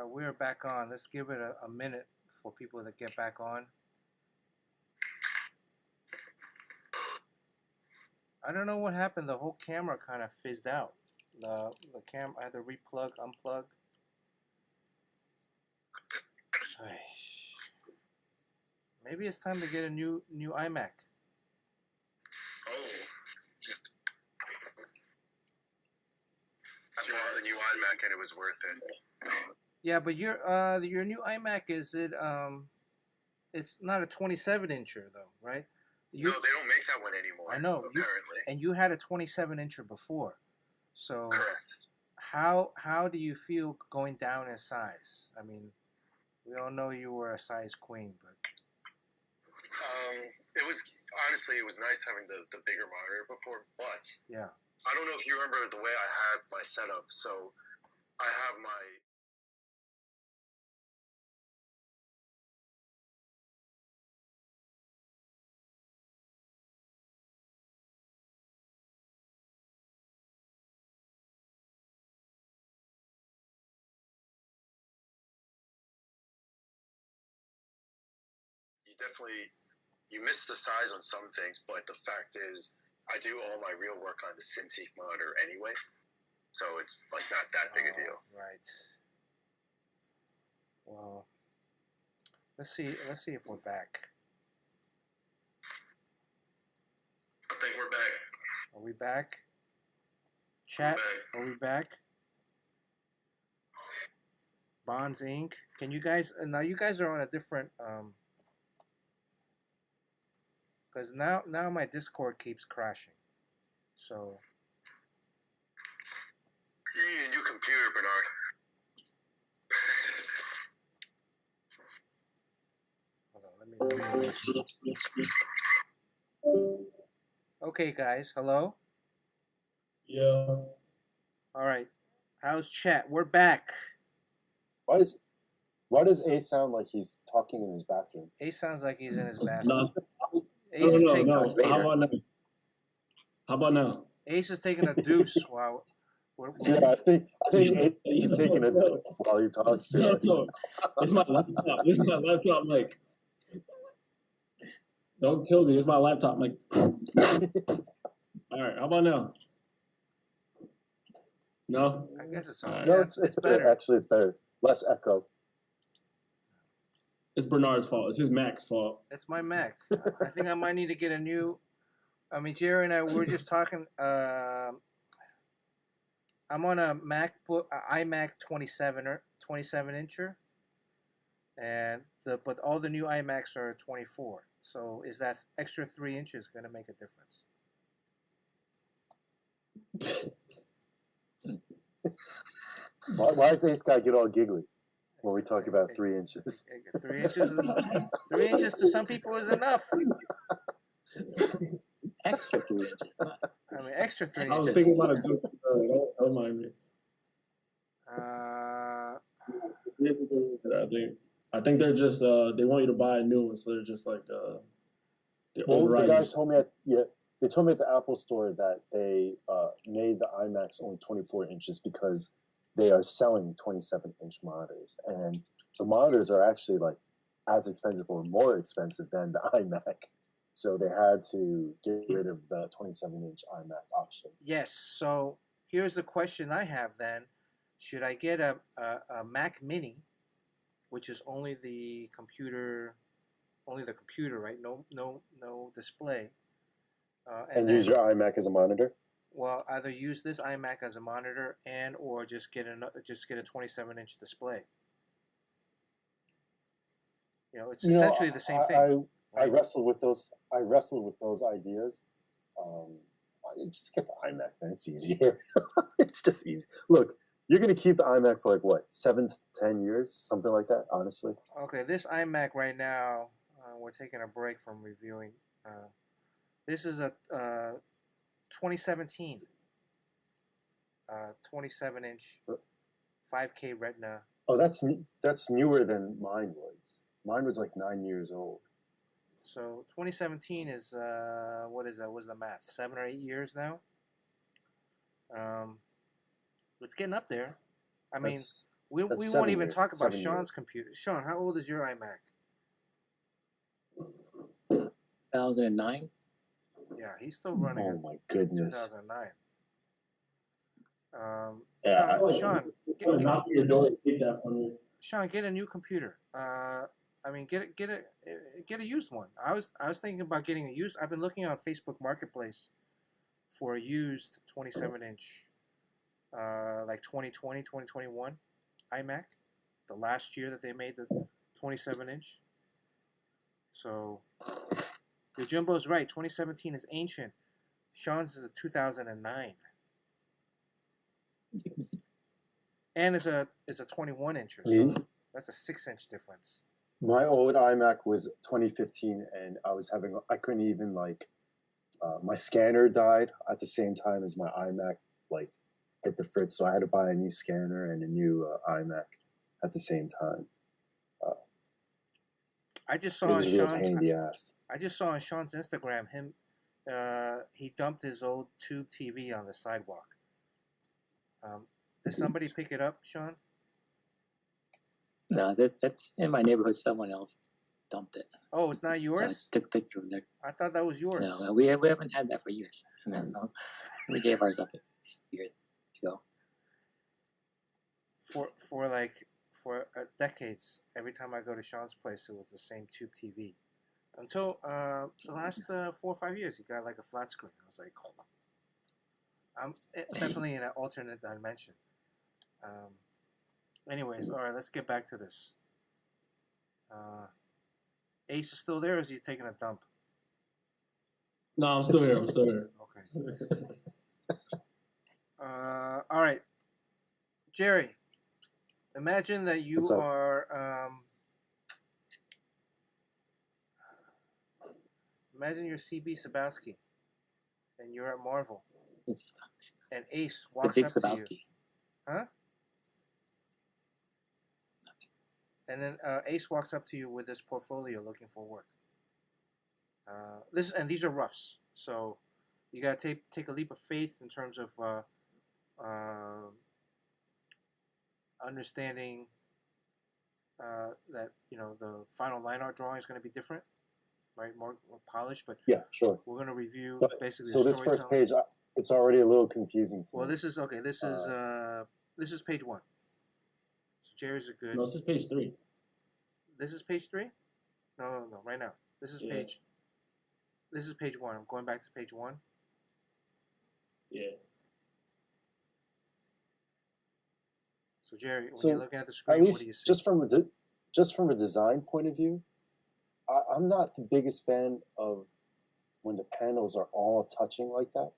We're back on. Let's give it a minute for people to get back on. I don't know what happened. The whole camera kind of fizzed out. The camera, I had to replug, unplug. Maybe it's time to get a new iMac. Oh. I bought the new iMac and it was worth it. Yeah, but your new iMac, is it it's not a 27-incher though, right? No, they don't make that one anymore. I know. Apparently. And you had a 27-incher before. So Correct. How do you feel going down in size? I mean, we all know you were a size queen, but it was honestly, it was nice having the bigger monitor before, but yeah. I don't know if you remember the way I had my setup. So I have my you miss the size on some things, but the fact is, I do all my real work on the Cintiq monitor anyway, so it's like not that big a deal. Right. Well, let's see if we're back. I think we're back. Are we back? Chat, are we back? Bonds Inc. Can you guys now? You guys are on a different because now my Discord keeps crashing. So you need a new computer, Bernard. hold on, let me. Okay, guys. Hello. Yeah. All right. How's chat? We're back. Why does A sound like he's talking in his bathroom? A sounds like he's in his bathroom. No, Darth Vader. How about now? How about now? Ace is taking a deuce while we're Yeah, I think Ace is taking a dump while he talks to us. No, it's my laptop. It's my laptop mic. Don't kill me. It's my laptop mic. All right. How about now? No? I guess it's all right. No, Yeah, it's better. Actually, it's better. Less echo. It's Bernard's fault. It's his Mac's fault. It's my Mac. I think I might need to get a new. I mean, Jerry and I were just talking. I'm on a MacBook, iMac 27-incher, and but all the new iMacs are 24. So is that extra 3 inches going to make a difference? Why does Ace guy get all giggly when we talk about 3 inches? 3 inches. 3 inches to some people is enough. Extra 3 inches. I mean, extra 3 inches. I was thinking about a joke. Don't mind me. I think they're just they want you to buy a new one, so they're just like they're overriding. The guys told me they told me at the Apple store that they made the iMacs only 24 inches because they are selling 27-inch monitors, and the monitors are actually like as expensive or more expensive than the iMac. So they had to get rid of the 27-inch iMac option. Yes. So here's the question I have then: should I get a Mac Mini, which is only the computer, right? No display. And use your iMac as a monitor? Well, either use this iMac as a monitor or just get a 27-inch display. You know, it's essentially the same thing. I wrestled with those ideas. Just get the iMac, man. It's easier. It's just easy. Look, you're gonna keep the iMac for like what, 7 to 10 years, something like that. Honestly. Okay, this iMac right now, we're taking a break from reviewing. This is a 2017 27-inch 5K Retina. Oh, that's newer than mine was. Mine was like 9 years old. So 2017 is what is that? What's the math? 7 or 8 years now. It's getting up there. I mean, We That's won't 7 even years, talk about 7 Sean's years. computer. Sean, how old is your iMac? 2009. Yeah, he's still running Oh in my goodness. 2009. Yeah, Sean, knock on your door and take that from you. Sean, get a new computer. I mean, get a used one. I was thinking about getting a used. I've been looking on Facebook Marketplace for a used 27-inch, like 2020, 2021 iMac, the last year that they made the 27-inch. So, the Jumbo's right. 2017 is ancient. Sean's is a 2009, and is a 21-incher. So that's a 6-inch difference. My old iMac was 2015, and I couldn't even my scanner died at the same time as my iMac hit the fridge, so I had to buy a new scanner and a new iMac at the same time. I just saw It on was a real Sean's. pain in the ass. I just saw on Sean's Instagram him. He dumped his old tube TV on the sidewalk. Did somebody pick it up, Sean? No, that's in my neighborhood. Someone else dumped it. Oh, it's not So I yours? just took a picture of that. I thought that was yours. No, we haven't had that for years. No. We gave ours up a year ago. For decades, every time I go to Sean's place, it was the same tube TV. Until the last 4 or 5 years, he got like a flat screen. I was like, oh. I'm definitely in an alternate dimension. Anyways, all right, let's get back to this. Ace is still there, or is he taking a dump? No, I'm still here. Okay. All right, Jerry. Imagine that you What's up? are. Imagine you're CB Sabowski, and you're at Marvel, It's and Ace the walks big up to you. Sabowski. Huh? And then Ace walks up to you with this portfolio looking for work. These are roughs, so you gotta take a leap of faith in terms of understanding that the final line art drawing is going to be different, right? More polished, but Yeah, sure. we're going to review But, basically. so the this first storytelling. page, it's already a little confusing to Well, me. this is okay. This is page 1. So Jerry's a good. No, this is page 3. This is page 3? No. Right now. This is page. This is page 1. I'm going back to page 1. Yeah. So Jerry, when So, you're looking at the At screen, what least do you see? just from a design point of view, I'm not the biggest fan of when the panels are all touching like that,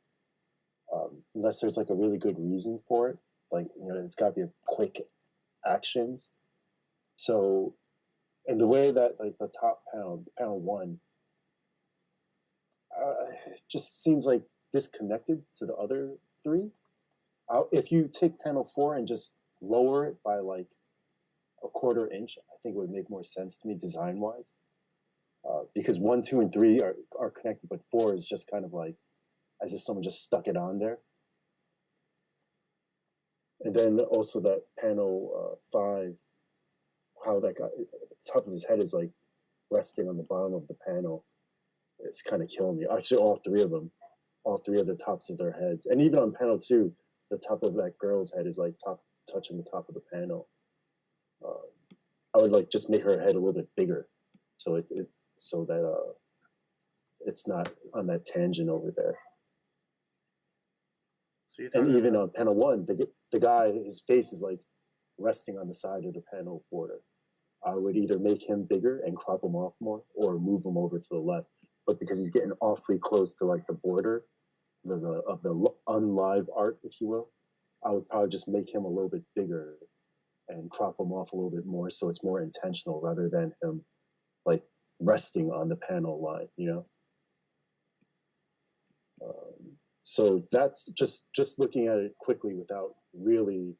unless there's like a really good reason for it. It's got to be a quick actions. So, and the way that the top panel 1, it just seems like disconnected to the other 3. If you take panel 4 and just lower it by like a 1/4 inch, I think it would make more sense to me design wise. Because 1, 2, and 3 are connected, but 4 is just kind of like as if someone just stuck it on there. And then also that panel 5, how that guy, the top of his head is like resting on the bottom of the panel. It's kind of killing me. Actually, all 3 of them, all 3 of the tops of their heads, and even on panel 2, the top of that girl's head is like touching the top of the panel. I would like just make her head a little bit bigger, so so that it's not on that tangent over there. So you're And talking even about, on panel 1, the guy, his face is like resting on the side of the panel border. I would either make him bigger and crop him off more, or move him over to the left. But because he's getting awfully close to like the border of the unlive art, if you will, I would probably just make him a little bit bigger and crop him off a little bit more, so it's more intentional rather than him like resting on the panel line, So that's just looking at it quickly without really,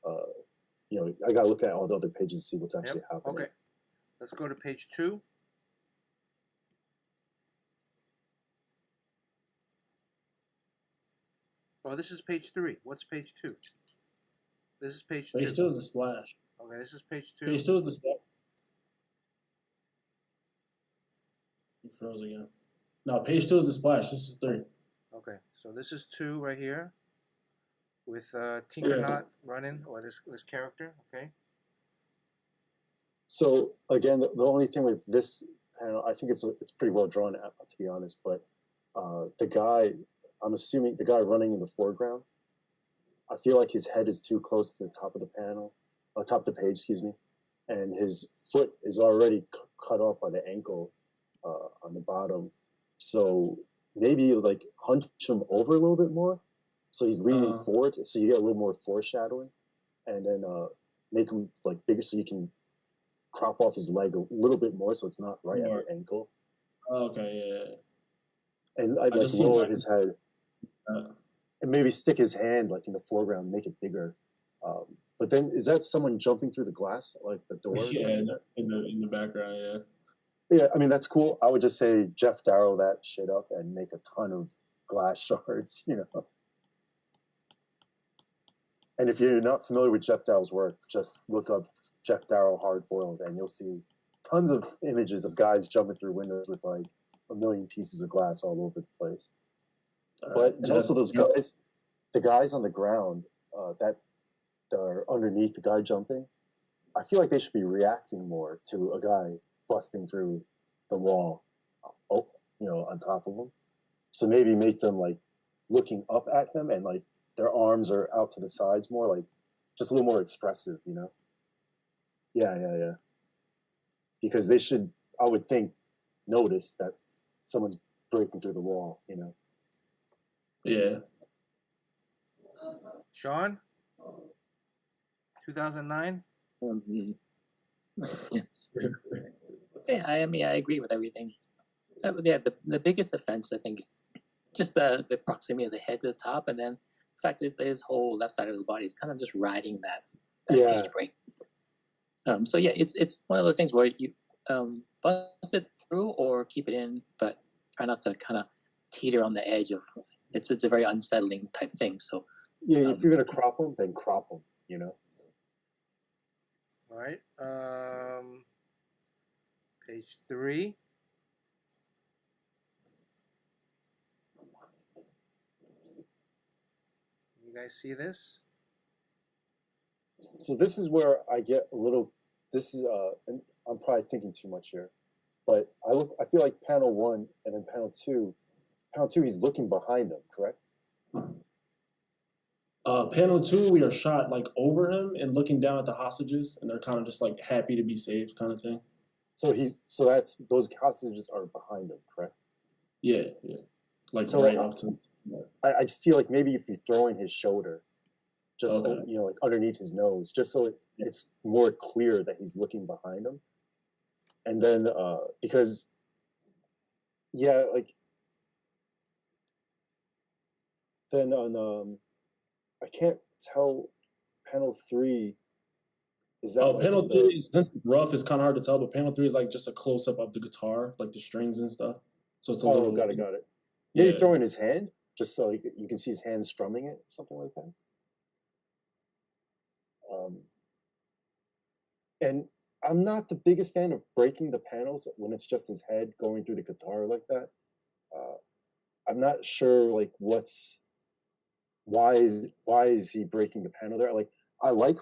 I gotta look at all the other pages to see what's actually happening. okay. Let's go to page 2. Oh, this is page 3. What's page 2? This is page Page 2. 2 is the splash. Okay, this is page 2. Page 2 is the splash. You froze again. No, page 2 is the splash. This is 3. Okay, so this is 2 right here, with Tinkernaut running, or this character. Okay. So again, the only thing with this panel, I think it's pretty well drawn, to be honest. But the guy, I'm assuming the guy running in the foreground, I feel like his head is too close to the top of the panel, top of the page, excuse me, and his foot is already cut off by the ankle on the bottom. So maybe like hunch him over a little bit more, so he's leaning forward, so you get a little more foreshadowing, and then make him like bigger, so you can crop off his leg a little bit more, so it's not right at the ankle. Okay, yeah. And I'd like lower his head, and maybe stick his hand like in the foreground, make it bigger. But then, is that someone jumping through the glass, like the door? Yeah, in the background, yeah. Yeah, I mean that's cool. I would just say Jeff Darrow that shit up and make a ton of glass shards, you know. And if you're not familiar with Jeff Darrow's work, just look up Jeff Darrow Hard Boiled, and you'll see tons of images of guys jumping through windows with like a million pieces of glass all over the place. But also those guys, the guys on the ground that are underneath the guy jumping, I feel like they should be reacting more to a guy busting through the wall, you know, on top of them. So maybe make them like looking up at him, and like their arms are out to the sides more, like just a little more expressive, you know? Yeah. Because they should, I would think, notice that someone's breaking through the wall, you know? Yeah. Sean? 2009? Yes. Yeah, I mean, I agree with everything. Yeah, the biggest offense, I think, is just the proximity of the head to the top, and then the fact that his whole left side of his body is kind of just riding that page break. So yeah, it's one of those things where you bust it through or keep it in, but try not to kind of teeter on the edge of. It's a very unsettling type thing. So yeah, if you're gonna crop them, then crop them, you know. All right. Page 3. You guys see this? So this is where I get a little. This is and I'm probably thinking too much here, but I feel like panel 1 and then panel 2. Panel 2, he's looking behind him, correct? Panel 2, we are shot like over him and looking down at the hostages, and they're kind of just like happy to be saved, kind of thing. So that's those hostages are behind him, correct? Yeah. Like So right off to. I just feel like maybe if you throw in his shoulder, just Okay. you know, like underneath his nose, just so it's more clear that he's looking behind him, and then because like then on I can't tell panel 3. Is that like panel 3, since it's rough, it's kind of hard to tell, but panel 3 is like just a close up of the guitar, like the strings and stuff. So it's a little. Got it. Maybe Yeah. throw in his hand, just so you can see his hand strumming it, something like that. And I'm not the biggest fan of breaking the panels when it's just his head going through the guitar like that. I'm not sure like why is he breaking the panel there? Like I like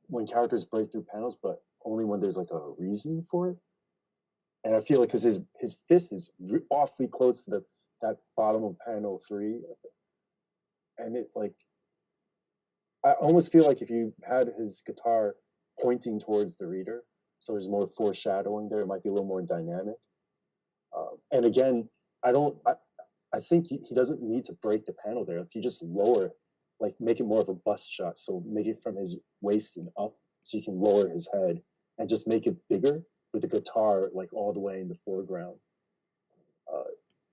when characters break through panels, but only when there's like a reason for it. And I feel like because his fist is awfully close to that bottom of panel 3, and it like I almost feel like if you had his guitar pointing towards the reader, so there's more foreshadowing there, it might be a little more dynamic. And again, I think he doesn't need to break the panel there. If you just lower it, like make it more of a bust shot, so make it from his waist and up, so you can lower his head and just make it bigger with the guitar like all the way in the foreground.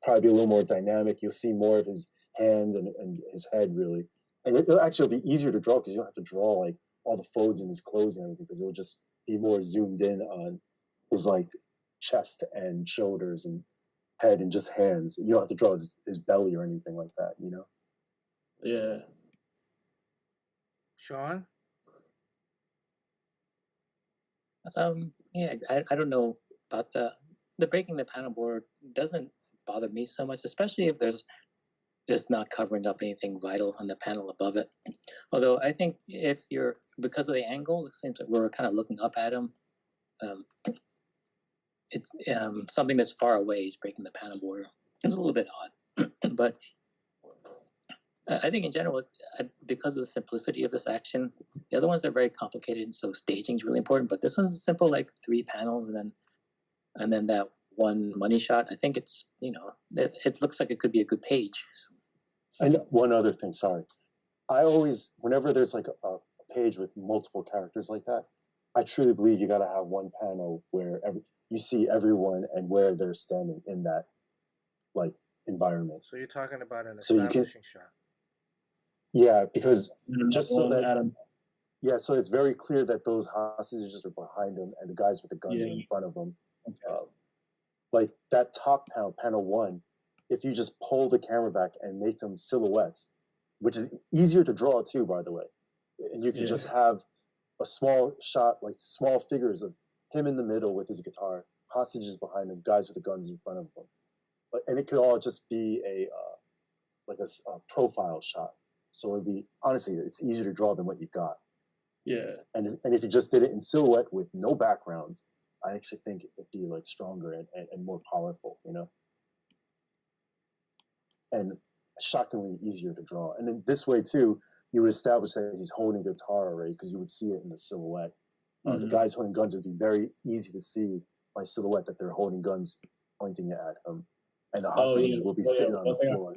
Probably be a little more dynamic. You'll see more of his hand and his head really, and it'll actually be easier to draw because you don't have to draw like all the folds in his clothes and everything, because it'll just be more zoomed in on his like chest and shoulders and head and just hands. You don't have to draw his belly or anything like that, you know? Yeah. Sean? Yeah, I don't know about the breaking the panel board doesn't bother me so much, especially if there's it's not covering up anything vital on the panel above it. Although I think if you're because of the angle, it seems like we're kind of looking up at him. Um, it's something that's far away is breaking the panel border. It's a little bit odd, but I think in general, because of the simplicity of this action, the other ones are very complicated, so staging is really important. But this one's simple, like 3 panels, and then that one money shot. I think it's it looks like it could be a good page. So. And one other thing, sorry, I always, whenever there's like a page with multiple characters like that, I truly believe you got to have one panel where you see everyone and where they're standing in that like environment. So you're talking about an So you can- establishing shot. Yeah, because just so One that Adam. yeah, so it's very clear that those hostages are behind him and the guys with the guns are in front of them. Like that top panel, panel 1, if you just pull the camera back and make them silhouettes, which is easier to draw too, by the way, and you can just have a small shot, like small figures of him in the middle with his guitar, hostages behind him, guys with the guns in front of them, and it could all just be a profile shot. So it'd be, honestly, it's easier to draw than what you've got. Yeah. And if you just did it in silhouette with no backgrounds, I actually think it'd be like stronger and more powerful, and shockingly easier to draw. And in this way too, you would establish that he's holding a guitar already because you would see it in the silhouette. The guys holding guns would be very easy to see by silhouette that they're holding guns pointing at him, and the hostages will be sitting on the floor.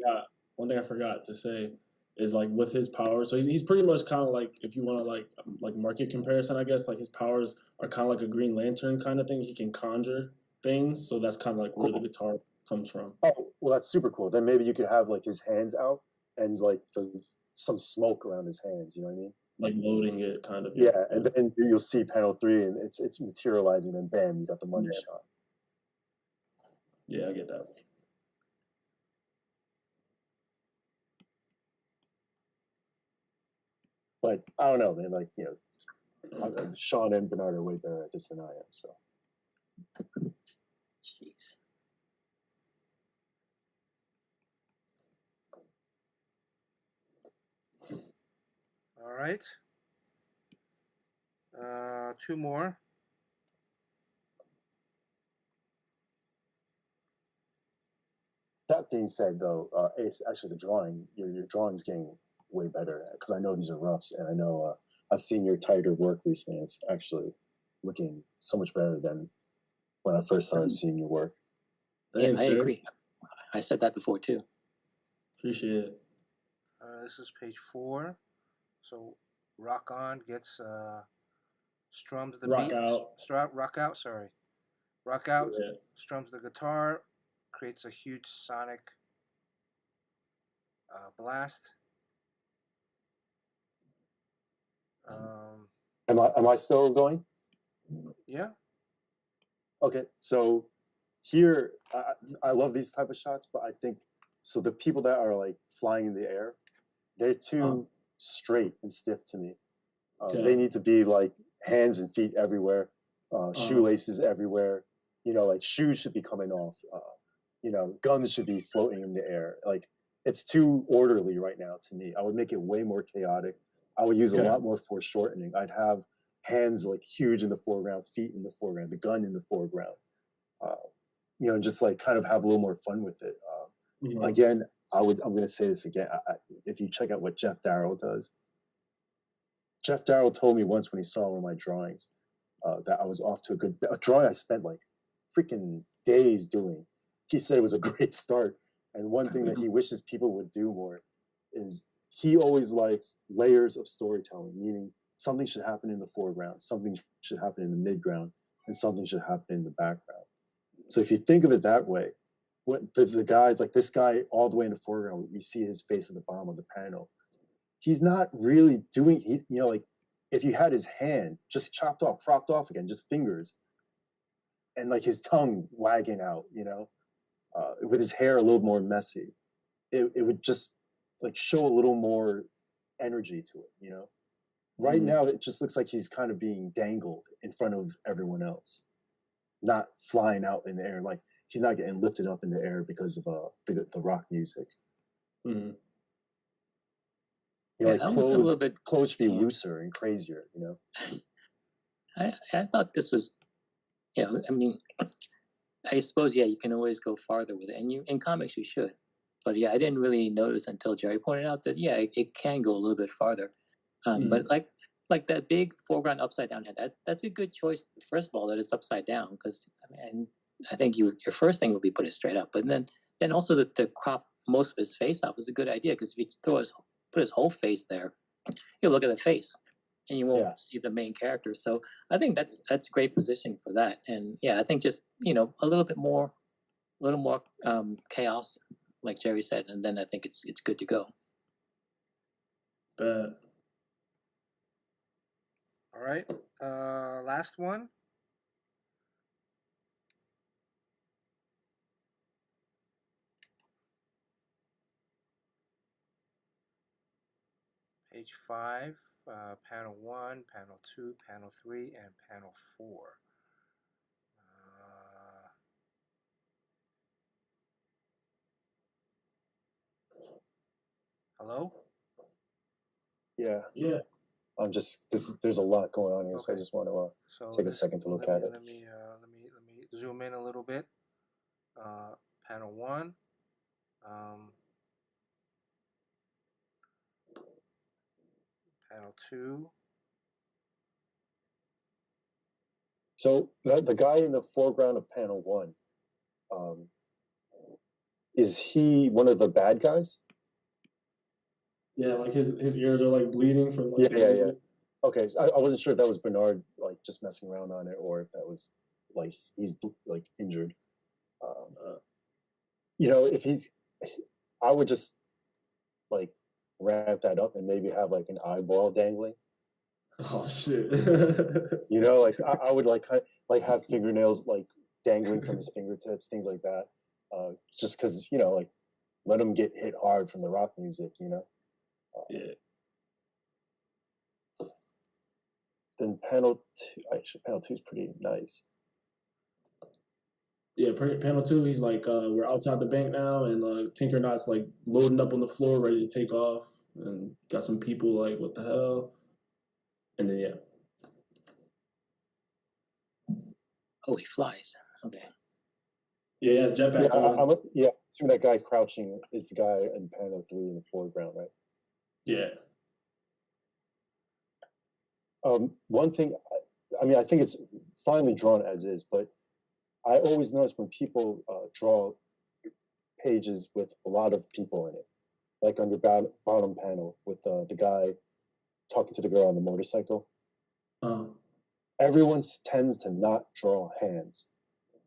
One thing I forgot to say is like with his power, so he's pretty much kind of like, if you want to like market comparison, I guess, like his powers are kind of like a Green Lantern kind of thing. He can conjure things, so that's kind of like where the guitar comes from. Oh, well, that's super cool. Then maybe you could have like his hands out and like some smoke around his hands. You know what I mean? Like loading it, kind of. Yeah, and then you'll see panel 3, and it's materializing. Then bam, you got the money shot. Yeah, I get that. But I don't know, man. Like Sean and Bernard are way better at this than I am. So Jeez. All right. 2 more. that being said, though, Ace, actually the drawing, your drawing's getting way better because I know these are roughs, and I know I've seen your tighter work recently. And it's actually looking so much better than when I first started seeing your work. Thanks, I sir. agree. I said that before too. Appreciate it. This is page 4. So Rock On gets strums the Rock beat. Out. Rock Out, sorry. Rock Out Yeah. strums the guitar, creates a huge sonic blast. Am I still going? Yeah. Okay, so here I love these type of shots, but I think so the people that are like flying in the air, they're too straight and stiff to me. Okay. They need to be like hands and feet everywhere, shoelaces everywhere. Like shoes should be coming off. Guns should be floating in the air. Like it's too orderly right now to me. I would make it way more chaotic. I would use a lot more foreshortening. I'd have hands like huge in the foreground, feet in the foreground, the gun in the foreground. Just like kind of have a little more fun with it. Again, I'm going to say this again. If you check out what Jeff Darrow does, Jeff Darrow told me once when he saw one of my drawings that I was off to a drawing I spent like freaking days doing. He said it was a great start. And one thing that he wishes people would do more is he always likes layers of storytelling, meaning something should happen in the foreground, something should happen in the midground, and something should happen in the background. So if you think of it that way, what the guys, like this guy all the way in the foreground, you see his face at the bottom of the panel. He's not really doing, like if you had his hand just chopped off, cropped off again, just fingers, and like his tongue wagging out, with his hair a little more messy, it would just like show a little more energy to it, Right now, it just looks like he's kind of being dangled in front of everyone else, not flying out in the air. Like he's not getting lifted up in the air because of the rock music. Mm-hmm. You know, Yeah, I was a little bit. clothes should be looser and crazier. You know. I thought this was, you know, I mean, I suppose you can always go farther with it, and in comics you should, but I didn't really notice until Jerry pointed out that it can go a little bit farther, but like that big foreground upside down head, that's a good choice. First of all, that it's upside down, because I think your first thing would be put it straight up, but then also to crop most of his face off is a good idea, because if you put his whole face there, you'll look at the face and you won't see the main character. So I think that's great positioning for that. And I think just a little more chaos, like Jerry said, and then I think it's good to go. Bad. All right, last one. Page 5, panel 1, panel 2, panel 3, and panel 4. Hello? Yeah. Yeah. I'm just there's a lot going on here, so I Okay. just want to So take a second to look at it. Let me zoom in a little bit. Panel 1. Panel 2. So the guy in the foreground of panel 1, is he one of the bad guys? Yeah, like his ears are like bleeding from like Yeah. Okay, so I wasn't sure if that was Bernard like just messing around on it, or if that was like he's like injured. If I would just like ramp that up and maybe have like an eyeball dangling. Oh shit. Like I would like have fingernails like dangling from his fingertips, things like that. Just because like let him get hit hard from the rock music. Yeah. Then panel 2, actually panel 2 is pretty nice. Yeah, panel 2, he's like, we're outside the bank now, and Tinkerknot's like loading up on the floor, ready to take off, and got some people like, what the hell? And then Oh, he flies. Okay. Yeah, jetpack. Assuming that guy crouching is the guy in panel 3 in the foreground, right? Yeah. One thing, I think it's finely drawn as is, but I always notice when people draw pages with a lot of people in it, like on your bottom panel with the guy talking to the girl on the motorcycle. Everyone tends to not draw hands,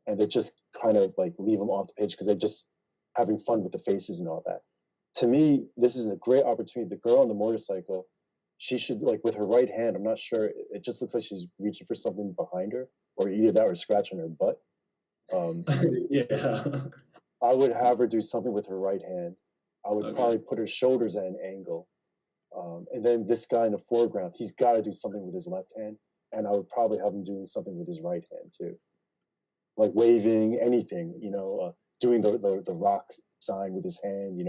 and they just kind of like leave them off the page because they're just having fun with the faces and all that. To me, this is a great opportunity. The girl on the motorcycle, she should, like, with her right hand, I'm not sure, it just looks like she's reaching for something behind her, or either that or scratching her butt. Yeah. I would have her do something with her right hand. I would probably put her shoulders at an angle. And then this guy in the foreground, he's got to do something with his left hand. And I would probably have him doing something with his right hand too. Like waving, anything, doing the rock sign with his hand,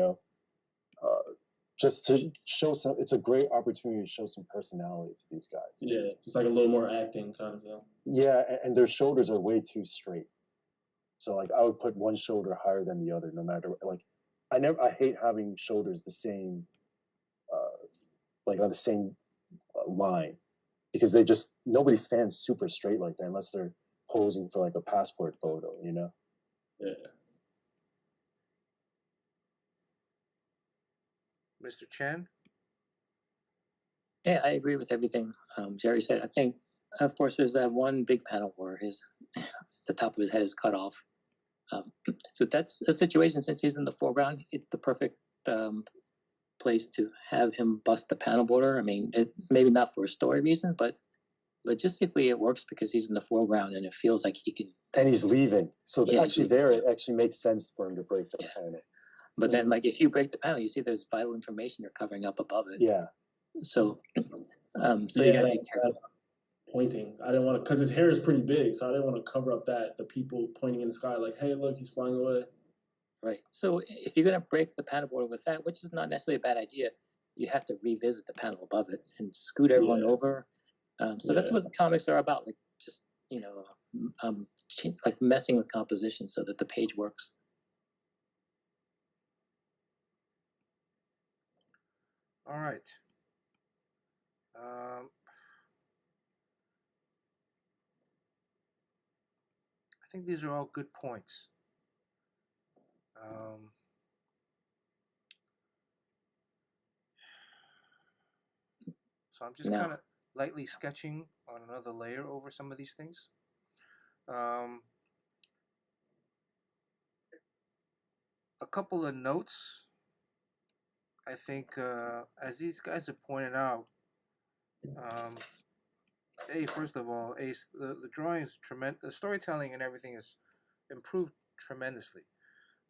just to show it's a great opportunity to show some personality to these guys. Yeah, just like a little more acting kind of thing. Yeah, and their shoulders are way too straight. So like I would put one shoulder higher than the other, no matter I hate having shoulders the same, like on the same line, because nobody stands super straight like that unless they're posing for like a passport photo, Yeah. Mr. Chen? Yeah, I agree with everything Jerry said. I think, of course, there's that one big panel where the top of his head is cut off. So that's a situation, since he's in the foreground, it's the perfect place to have him bust the panel border. I mean, maybe not for a story reason, but logistically it works because he's in the foreground and it feels like he can. And he's leaving. So it actually makes sense for him to break the panel. But then, like, if you break the panel, you see there's vital information you're covering up above it. Yeah. So So you Yeah, gotta be that careful. pointing. I didn't want to, because his hair is pretty big, so I didn't want to cover up the people pointing in the sky like, hey, look, he's flying away. Right. So if you're gonna break the panel border with that, which is not necessarily a bad idea, you have to revisit the panel above it and scoot everyone Yeah. over. So that's Yeah. what comics are about, like just like messing with composition so that the page works. All right. I think these are all good points. So I'm just Now- kind of lightly sketching on another layer over some of these things. A couple of notes. I think, as these guys have pointed out, first of all, the drawing is tremendous. The storytelling and everything is improved tremendously.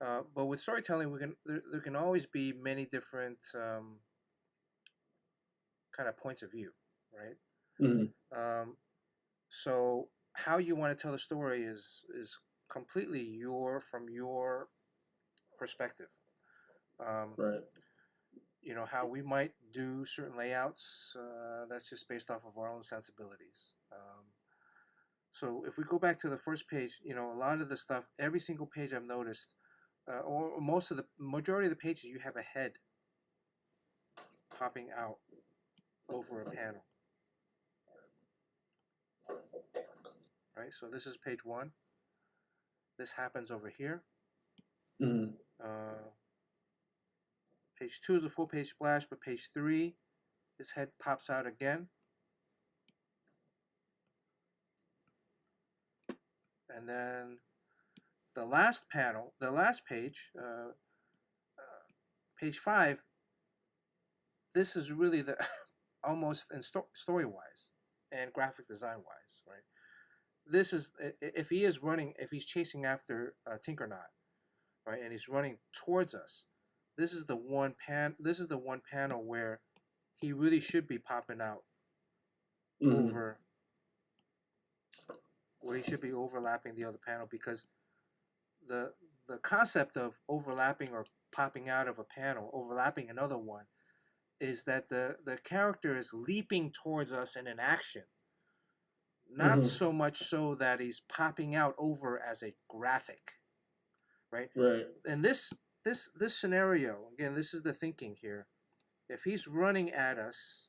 But with storytelling, there can always be many different kind of points of view, right? Mm-hmm. So how you want to tell the story is completely from your perspective. Right. You know, how we might do certain layouts, that's just based off of our own sensibilities. So if we go back to the first page, you know, a lot of the stuff, every single page I've noticed, or majority of the pages, you have a head popping out over a panel. Right, so this is page 1. This happens over here. Mm-hmm. Page 2 is a full page splash, but page 3, his head pops out again. And then the last panel, the last page, page 5, this is really the almost in story-wise and graphic design-wise, right? This is, if he is running, if he's chasing after Tinkernaut, right, and he's running towards us, this is the one panel where he really should be popping out over, where he should be overlapping the other panel, because the concept of overlapping or popping out of a panel, overlapping another one, is that the character is leaping towards us in an action, not so much so that he's popping out over as a graphic, right? Right. And this scenario, again, this is the thinking here. If he's running at us,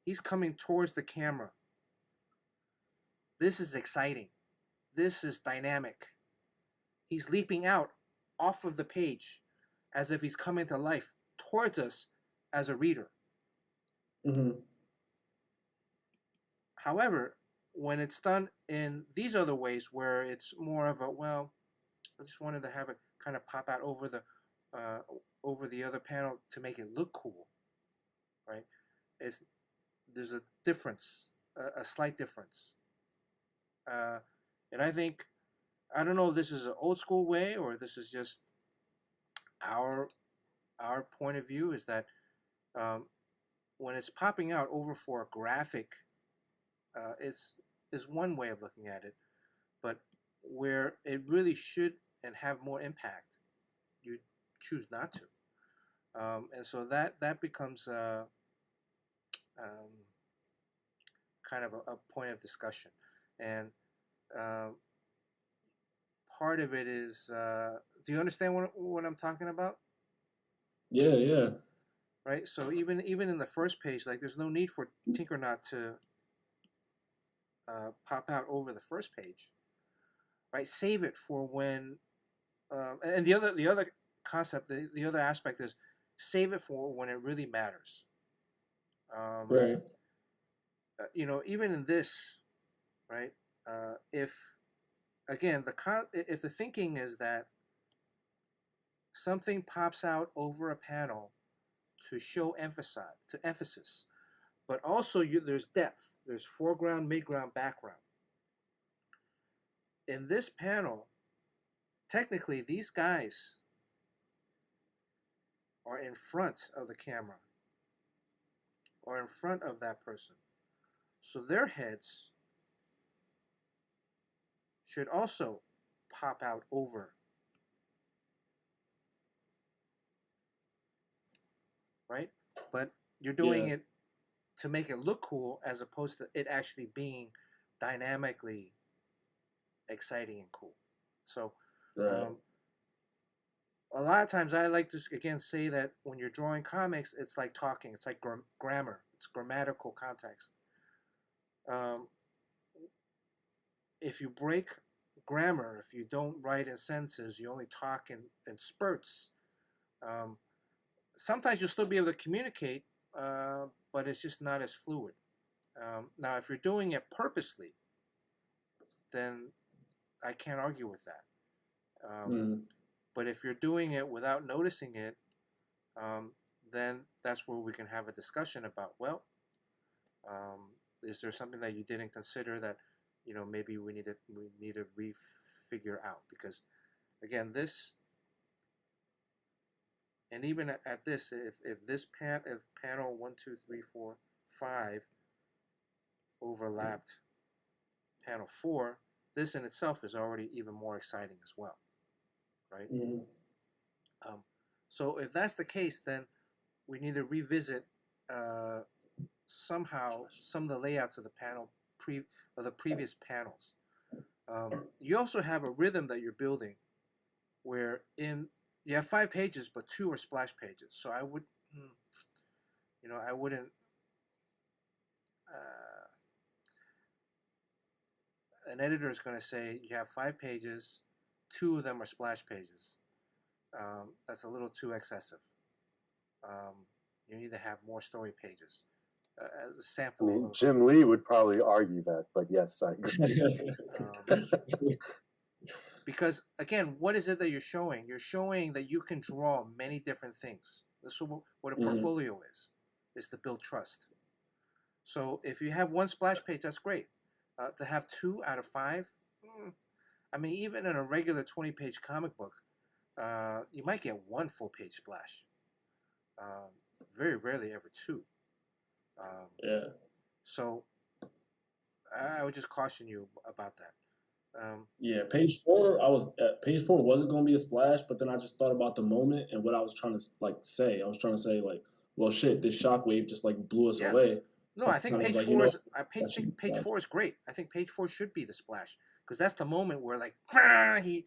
he's coming towards the camera. This is exciting. This is dynamic. He's leaping out off of the page as if he's coming to life towards us as a reader. Mm-hmm. However, when it's done in these other ways where it's more of a, well, I just wanted to have it kind of pop out over the other panel to make it look cool, right? There's a difference, a slight difference. And I think, I don't know if this is an old school way or this is just our point of view, is that when it's popping out over for a graphic, is one way of looking at it, but where it really should and have more impact, you choose not to, and so that becomes kind of a point of discussion, and part of it is, do you understand what I'm talking about? Yeah, yeah. Right. So even in the first page, like, there's no need for Tinkernaut to pop out over the first page, right? Save it for when, and the other concept, the other aspect is save it for when it really matters. Right. You know, even in this, right? If again if the thinking is that something pops out over a panel to show emphasis, but also there's depth, there's foreground, midground, background. In this panel, technically these guys are in front of the camera, or in front of that person. So their heads should also pop out over. Right? But you're doing it to make it look cool as opposed to it actually being dynamically exciting and cool. So a lot of times I like to, again, say that when you're drawing comics, it's like talking. It's like grammar. It's grammatical context. If you break grammar, if you don't write in sentences, you only talk in spurts, sometimes you'll still be able to communicate, but it's just not as fluid. Now, if you're doing it purposely, then I can't argue with that. But if you're doing it without noticing it, then that's where we can have a discussion about, well, is there something that you didn't consider that, maybe we need to refigure out? Because again, this, and even at this, if this if panel 1, 2, 3, 4, 5 overlapped panel 4, this in itself is already even more exciting as well, right? So if that's the case, then we need to revisit somehow some of the layouts of the panel of the previous panels. You also have a rhythm that you're building, where you have 5 pages, but 2 are splash pages. So I would, I wouldn't. An editor is going to say you have 5 pages, 2 of them are splash pages. That's a little too excessive. You need to have more story pages as a sample. I mean, Jim Lee would probably argue that, but yes, I agree. Because again, what is it that you're showing? You're showing that you can draw many different things. That's what a portfolio is to build trust. So if you have 1 splash page, that's great. To have 2 out of 5, I mean, even in a regular 20-page comic book, you might get 1 full-page splash. Very rarely ever 2. So I would just caution you about that. Page 4, page 4 wasn't going to be a splash, but then I just thought about the moment and what I was trying to say. I was trying to say, like, well, shit, this shockwave just like blew us away. No, I think page 4 is page 4 is great. I think page 4 should be the splash, because that's the moment where, like, he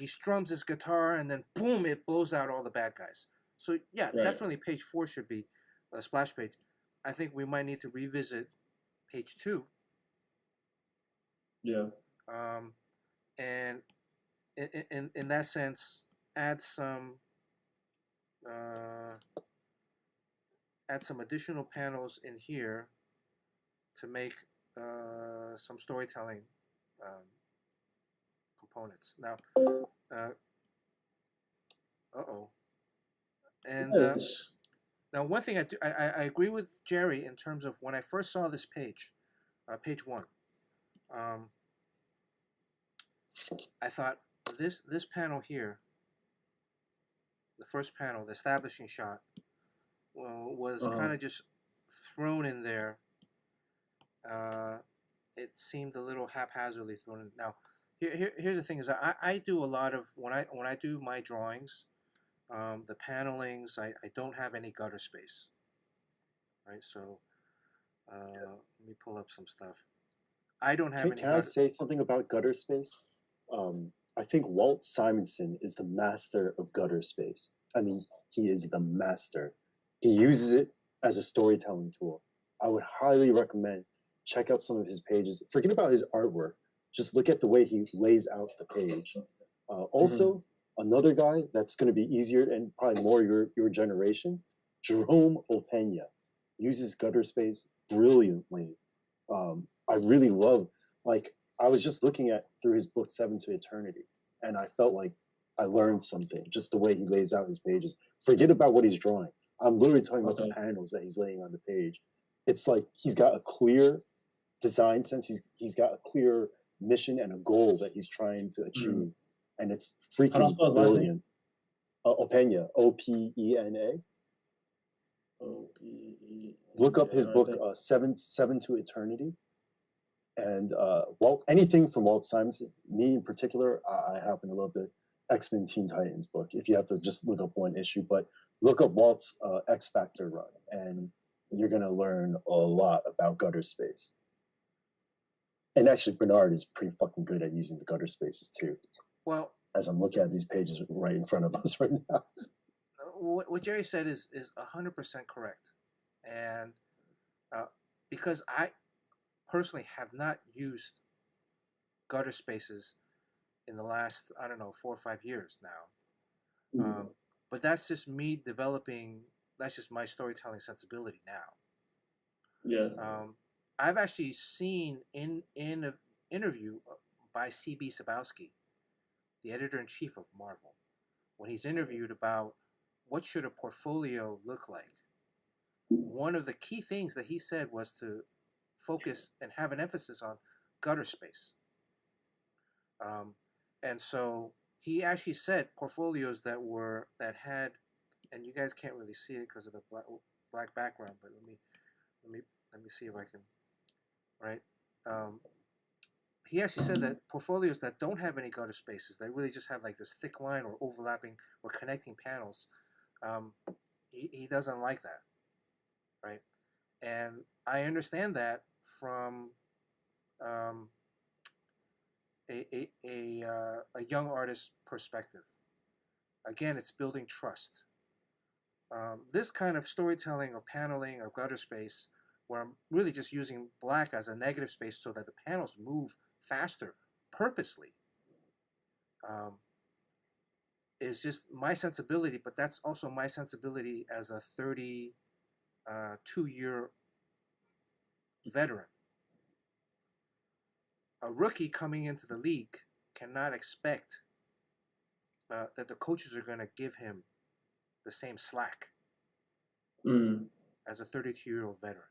strums his guitar and then boom, it blows out all the bad guys. So yeah, definitely page 4 should be a splash page. I think we might need to revisit page 2. And in that sense, add some additional panels in here to make some storytelling components. Now, and now one thing I agree with Jerry in terms of when I first saw this page, page 1. I thought this panel here, the first panel, the establishing shot, was kind of just thrown in there. It seemed a little haphazardly thrown in. Now, here's the thing: is I do a lot of when I do my drawings, the panelings. I don't have any gutter space, right? So let me pull up some stuff. I don't have any. Can I say something about gutter space? I think Walt Simonson is the master of gutter space. I mean, he is the master. He uses it as a storytelling tool. I would highly recommend check out some of his pages. Forget about his artwork. Just look at the way he lays out the page. Also, another guy that's going to be easier and probably more your generation, Jerome Opeña, uses gutter space brilliantly. I really love, like, I was just looking through his book 7 to Eternity, and I felt like I learned something, just the way he lays out his pages. Forget about what he's drawing. I'm literally talking about the panels that he's laying on the page. It's like he's got a clear design sense. He's got a clear mission and a goal that he's trying to achieve, and it's freaking brilliant. Opeña, Opena. OPE. Look up his book, Seven to Eternity. And anything from Walt Simonson, me in particular, I happen to love the X-Men Teen Titans book. If you have to just look up one issue, but look up Walt's X Factor run, and you're gonna learn a lot about gutter space. And actually, Bernard is pretty fucking good at using the gutter spaces too. Well, as I'm looking at these pages right in front of us right now. what Jerry said is 100% correct, and because I personally have not used gutter spaces in the last, I don't know, 4 or 5 years now. But that's just me developing, that's just my storytelling sensibility now. Yeah. I've actually seen in an interview by C.B. Sabowski, the editor-in-chief of Marvel, when he's interviewed about what should a portfolio look like. One of the key things that he said was to focus and have an emphasis on gutter space. And so he actually said portfolios that had, and you guys can't really see it because of the black background, but let me see if I can, right? He actually said that portfolios that don't have any gutter spaces, that really just have like this thick line or overlapping or connecting panels, he doesn't like that, right? And I understand that from a young artist's perspective. Again, it's building trust. This kind of storytelling or paneling or gutter space, where I'm really just using black as a negative space so that the panels move faster purposely, is just my sensibility, but that's also my sensibility as a 32-year veteran. A rookie coming into the league cannot expect that the coaches are going to give him the same slack as a 32-year-old veteran.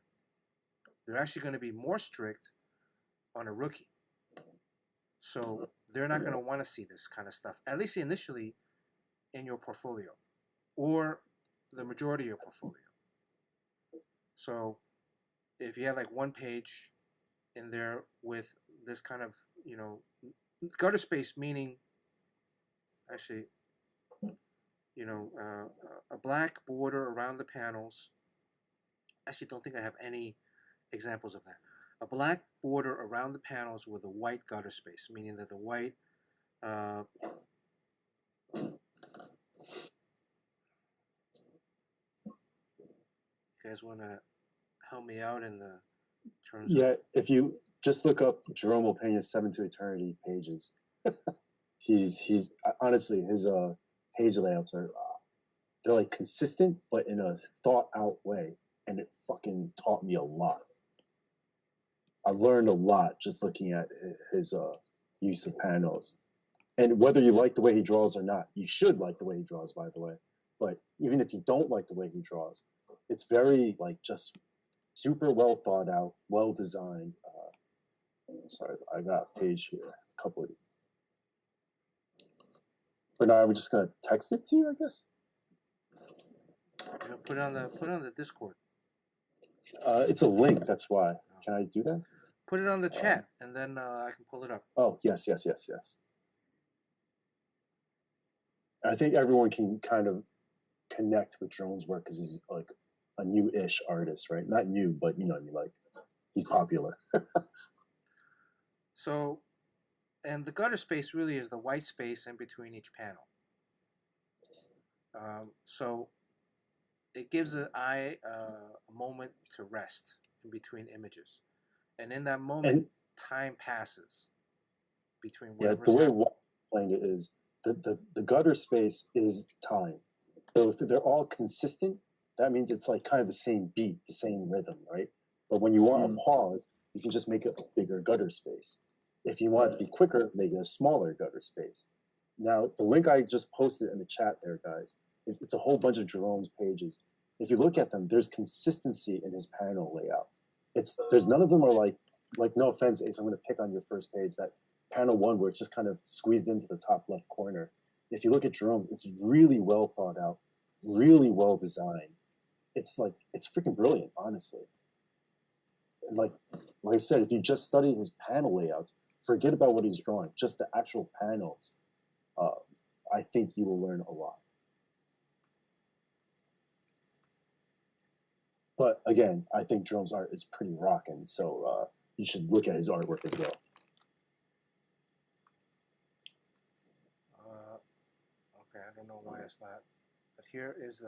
They're actually going to be more strict on a rookie. So they're not going to want to see this kind of stuff, at least initially in your portfolio or the majority of your portfolio. So if you have like one page in there with this kind of, gutter space, meaning actually, a black border around the panels. Actually, don't think I have any examples of that. A black border around the panels with a white gutter space, meaning that the white you guys want to help me out in the terms of... if you just look up Jerome Opeña's 7 to Eternity pages, he's honestly, his page layouts are they're like consistent but in a thought out way, and it fucking taught me a lot. I learned a lot just looking at his use of panels. And whether you like the way he draws or not, you should like the way he draws, by the way. But even if you don't like the way he draws, it's very like just super well thought out, well designed. Sorry, I got a page here, a couple of. But now we're just gonna text it to you, I guess. Put it on the Discord. It's a link. That's why. Can I do that? Put it on the chat, and then I can pull it up. Oh, yes. I think everyone can kind of connect with Jerome's work because he's like a new-ish artist, right? Not new, but you know what I mean, like he's popular. So, and the gutter space really is the white space in between each panel. So it gives the eye a moment to rest in between images. And in that moment, time passes between whatever's the way Walt explained it is the gutter space is time. So if they're all consistent, that means it's like kind of the same beat, the same rhythm, right? But when you want to pause, you can just make it a bigger gutter space. If you want it to be quicker, make it a smaller gutter space. Now, the link I just posted in the chat there, guys, it's a whole bunch of Jerome's pages. If you look at them, there's consistency in his panel layouts. There's none of them are like no offense, Ace, I'm going to pick on your first page, that panel 1 where it's just kind of squeezed into the top left corner. If you look at Jerome's, it's really well thought out, really well designed. it's freaking brilliant, honestly. Like I said, if you just study his panel layouts, forget about what he's drawing, just the actual panels. I think you will learn a lot. But again, I think Jerome's art is pretty rocking, so you should look at his artwork as well. Okay, I don't know why it's not. But here is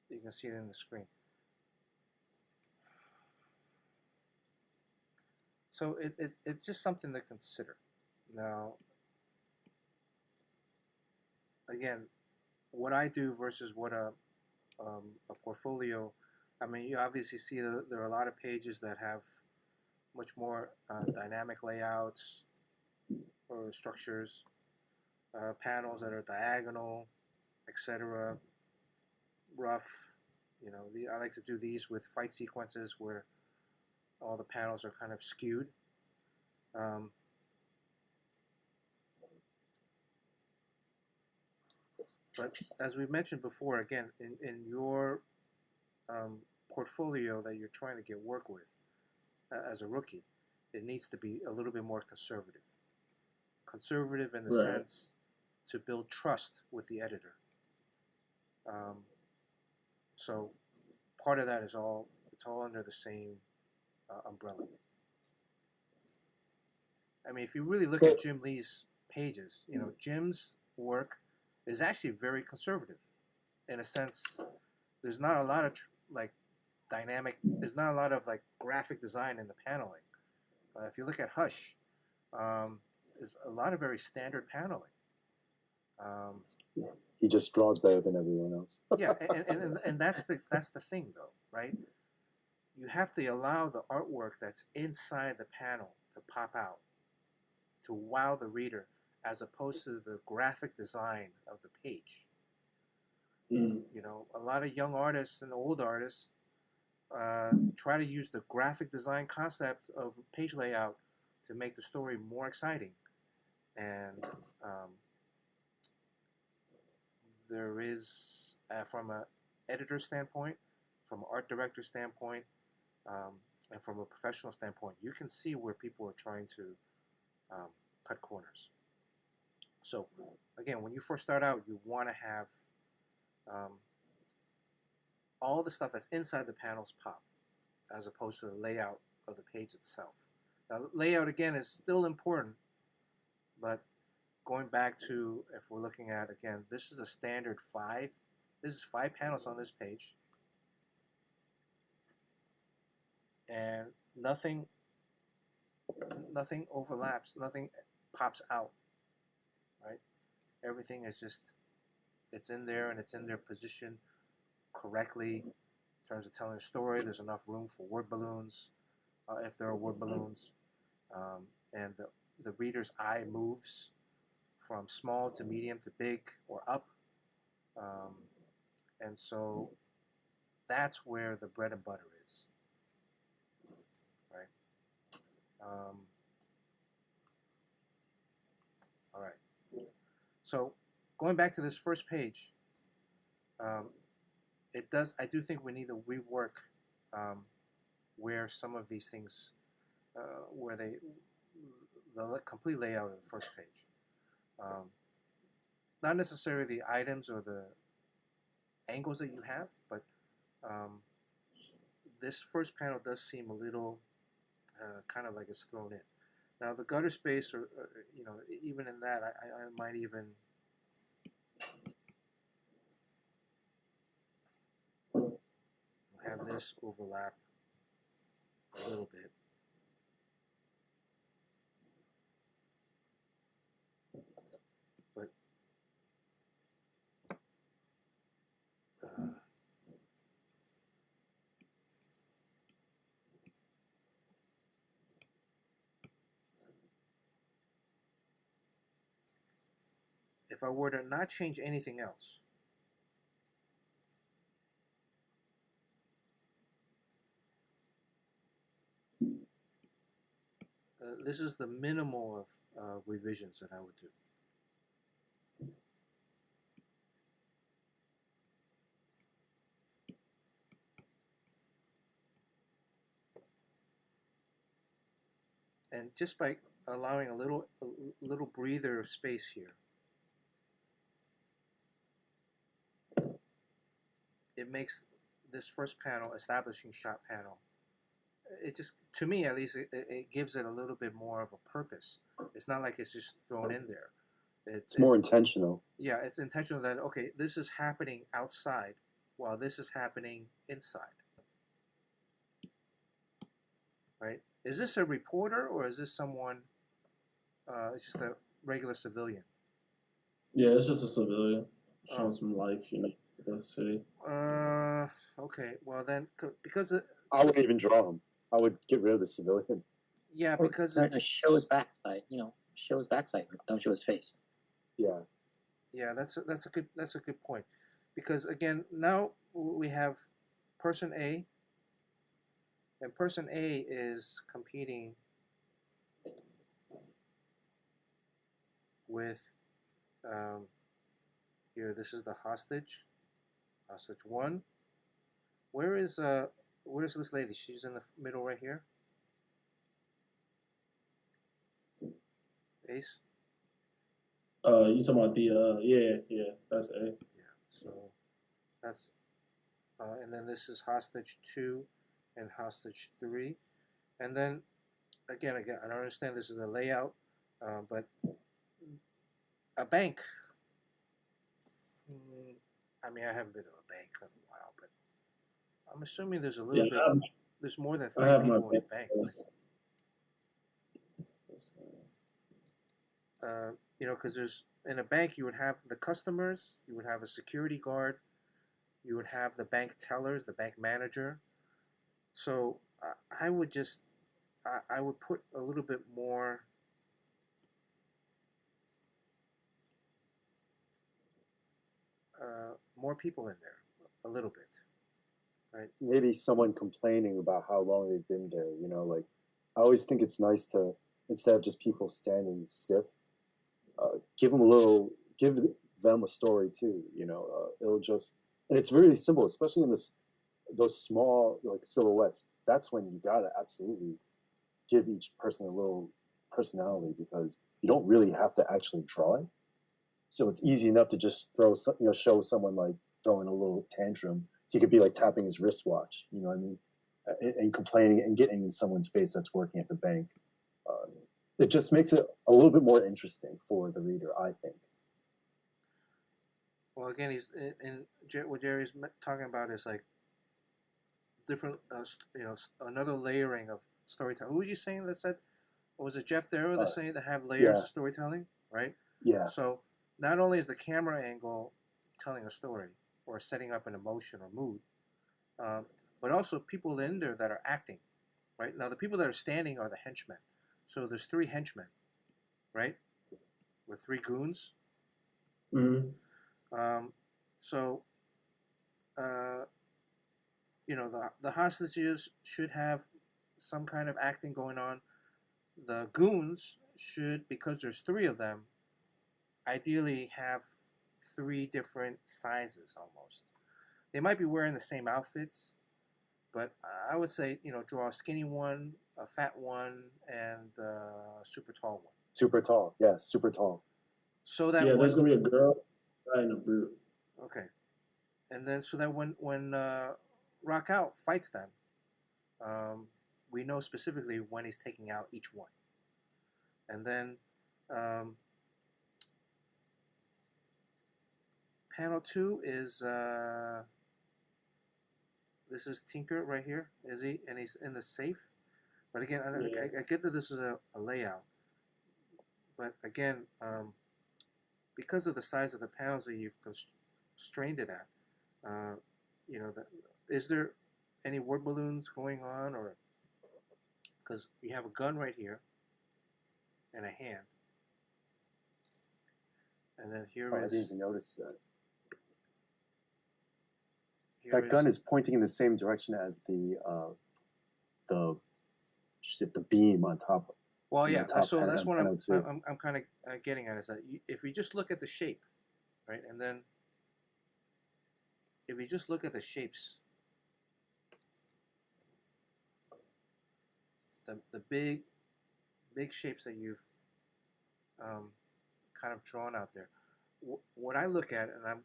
you can see it in the screen. So it's just something to consider. Now, again, what I do versus what a portfolio. I mean, you obviously see there are a lot of pages that have much more dynamic layouts or structures, panels that are diagonal, etc. Rough. You know, I like to do these with fight sequences where all the panels are kind of skewed. But as we mentioned before, again, in your portfolio that you're trying to get work with as a rookie, it needs to be a little bit more conservative. Conservative in the sense to build trust with the editor. So part of that is it's all under the same umbrella. I mean, if you really look at Jim Lee's pages, you know, Jim's work is actually very conservative in a sense. There's not a lot of there's not a lot of like graphic design in the paneling. If you look at Hush, there's a lot of very standard paneling. He just draws better than everyone else. Yeah, and that's the thing though, right? You have to allow the artwork that's inside the panel to pop out, to wow the reader, as opposed to the graphic design of the page. You know, a lot of young artists and old artists try to use the graphic design concept of page layout to make the story more exciting. And there is, from an editor standpoint, from an art director standpoint, and from a professional standpoint, you can see where people are trying to cut corners. So, again, when you first start out, you want to have all the stuff that's inside the panels pop, as opposed to the layout of the page itself. Now, layout, again, is still important, but going back to, if we're looking at, again, this is a standard 5. This is 5 panels on this page. And nothing overlaps, nothing pops out, right? Everything is just, it's in there and it's in their position correctly in terms of telling a story. There's enough room for word balloons, if there are word balloons. And the reader's eye moves from small to medium to big or up. And so that's where the bread and butter is. All right. So going back to this first page, I do think we need to rework where some of these things, where the complete layout of the first page. Not necessarily the items or the angles that you have, but this first panel does seem a little kind of like it's thrown in. Now the gutter space, or you know, even in that, I might even have this overlap a little bit. But if I were to not change anything else, this is the minimal of revisions that I would do. and just by allowing a little breather of space here, it makes this first panel, establishing shot panel, it just, to me at least, it gives it a little bit more of a purpose. It's not like it's just thrown in there. It's more intentional. Yeah, it's intentional that, okay, this is happening outside while this is happening inside. Right? Is this a reporter or is this someone, it's just a regular civilian? Yeah, it's just a civilian showing some life, in the city. Okay, well then, because I wouldn't even draw him. I would get rid of the civilian. Yeah, Or because show his backside. Show his backside. Don't show his face. Yeah. Yeah, that's a good point, because again, now we have person A, and person A is competing with here. This is the hostage 1. Where's this lady? She's in the middle right here. Ace. You talking about the yeah, that's A. Yeah, so that's and then this is hostage 2 and hostage 3, and then again, I don't understand, this is a layout, but a bank. I mean, I haven't been to a bank in a while, but I'm assuming there's a little bit. There's more than 3 people in the bank. Because there's, in a bank, you would have the customers, you would have a security guard, you would have the bank tellers, the bank manager. So I would just, I would put a little bit more people in there, a little bit, right? Maybe someone complaining about how long they've been there. Like, I always think it's nice to, instead of just people standing stiff, give them a story too. It'll just, and it's really simple, especially in those small like silhouettes. That's when you gotta absolutely give each person a little personality, because you don't really have to actually draw it. So it's easy enough to just show someone like throwing a little tantrum. He could be like tapping his wristwatch, you know what I mean, and complaining and getting in someone's face that's working at the bank. It just makes it a little bit more interesting for the reader, I think. Well, again, what Jerry's talking about is like different, another layering of storytelling. Who was you saying that said? Or was it Jeff Darrow that saying to have layers of storytelling, right? Yeah. So not only is the camera angle telling a story or setting up an emotion or mood, but also people in there that are acting, right? Now the people that are standing are the henchmen. So there's 3 henchmen, right? With 3 goons. Mm-hmm. The hostages should have some kind of acting going on. The goons should, because there's 3 of them, ideally have 3 different sizes almost. They might be wearing the same outfits, but I would say, draw a skinny one, a fat one, and a super tall one. Super tall, yeah, super tall. So that there's gonna be a girl, a guy, and a brute. Okay, and then so that when Rock Out fights them, we know specifically when he's taking out each one, and then panel 2 is this is Tinker right here. Is he? And he's in the safe. But again, I get that this is a layout. But again, because of the size of the panels that you've constrained it at, is there any word balloons going on, or because you have a gun right here and a hand, and then here I is. didn't even notice that. That gun is pointing in the same direction as the beam on top. Well, yeah. So that's what I'm too. I'm kind of getting at, is that if we just look at the shape, right, and then if we just look at the shapes, the big big shapes that you've kind of drawn out there. What I look at, and I'm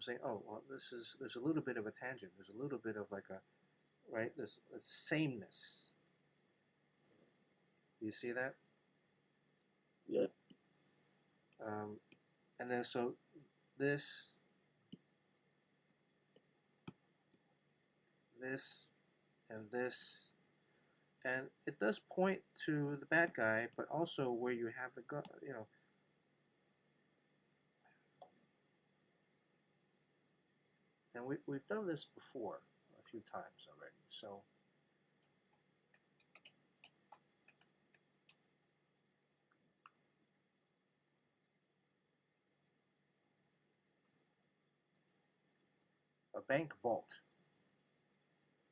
saying, oh, well, there's a little bit of a tangent. There's a little bit of like a, right, this sameness. Do you see that? Yeah. And then so this, and this, and it does point to the bad guy, but also where you have the gun, you know. And we've done this before a few times already, so. A bank vault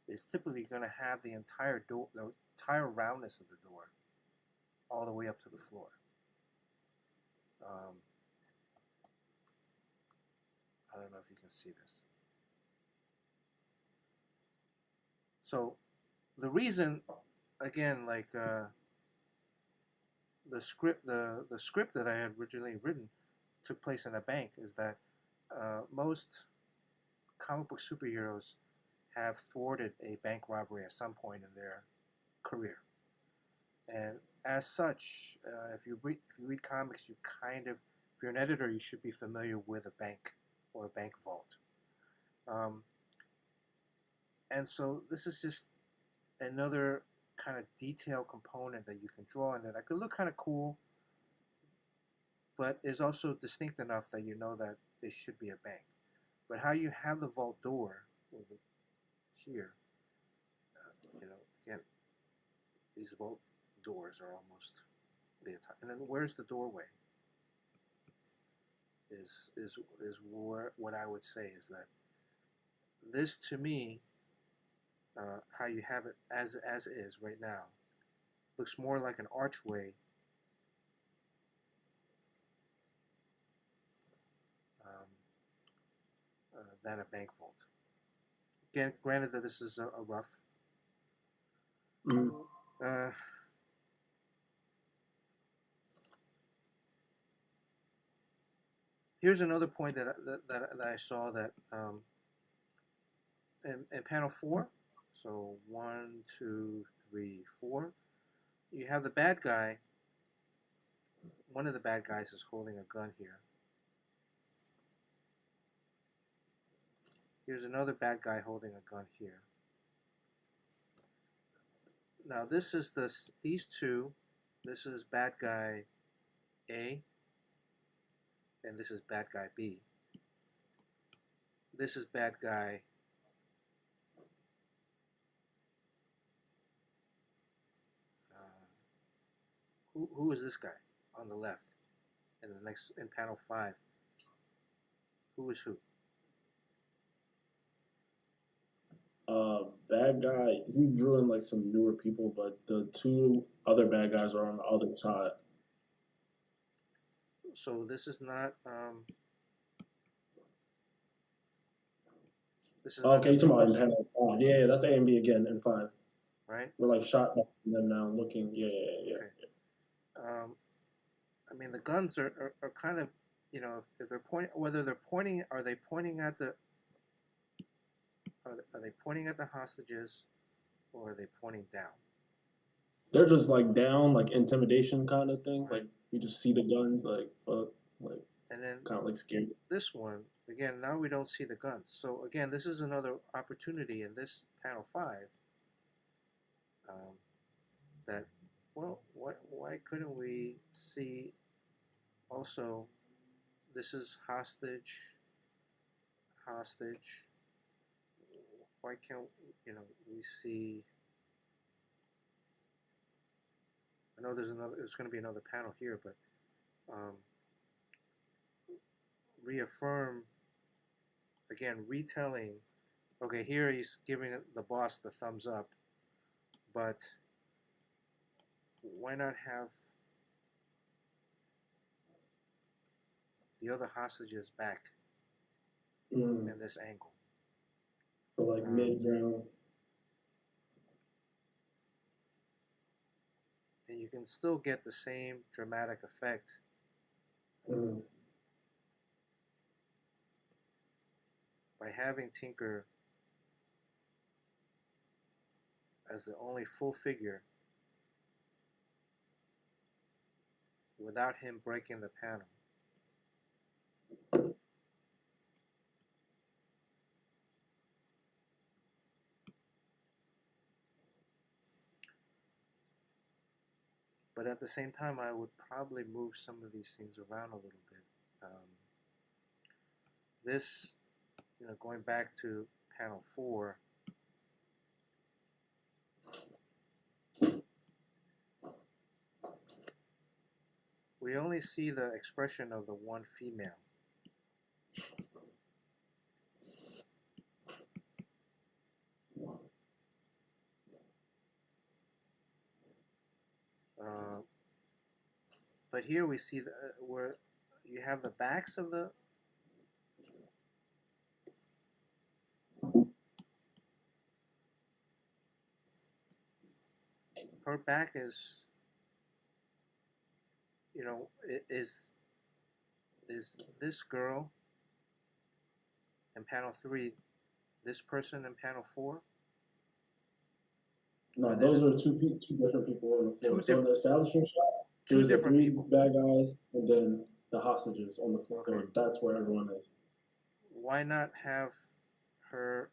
is typically going to have the entire door, the entire roundness of the door, all the way up to the floor. I don't know if you can see this. So the reason, again, like the script that I had originally written took place in a bank, is that most comic book superheroes have thwarted a bank robbery at some point in their career, and as such, if you read comics, you kind of, if you're an editor, you should be familiar with a bank or a bank vault. And so this is just another kind of detail component that you can draw in that could look kind of cool, but is also distinct enough that you know that it should be a bank. But how you have the vault door here, you know, again, these vault doors are almost the entire, and then where's the doorway? Is where, what I would say is that this, to me, how you have it as is right now, looks more like an archway than a bank vault. Again, granted that this is a rough. Here's another point that I saw that in panel 4. So 1, 2, 3, 4. You have the bad guy. One of the bad guys is holding a gun here. Here's another bad guy holding a gun here. Now this is these two. This is bad guy A, and this is bad guy B. This is bad guy who is this guy on the left? In panel 5. Who is who? Bad guy, you drew in like some newer people, but the two other bad guys are on the other side. So this is not. This is okay, you're talking about in panel 5. Yeah, that's A and B again in 5. Right. We're like shot back from them now, looking. Yeah. Okay. I mean, the guns are kind of, you know, if they're pointing, whether they're pointing, are they pointing at the hostages, or are they pointing down? They're just like down, like intimidation kind of thing. Like you just see the guns, like fuck, like, and then kind of like scared. This one again, now we don't see the guns. So again, this is another opportunity in this panel 5. That, well, why couldn't we see also? This is hostage. Why can't, you know, we see? I know there's going to be another panel here, but reaffirm again, retelling. Okay, here he's giving the boss the thumbs up, but why not have the other hostages back in this angle? For like mid ground. and you can still get the same dramatic effect. Mm. By having Tinker as the only full figure without him breaking the panel. But at the same time, I would probably move some of these things around a little bit. This, going back to panel 4, we only see the expression of the one female. But here we see where you have the backs of the her back is is this girl in panel 3 this person in panel 4? No, those are two different people on the floor. So in the establishing shot, there's the 3 people. bad guys and then the hostages on the floor. Okay. That's where everyone is. Why not have her?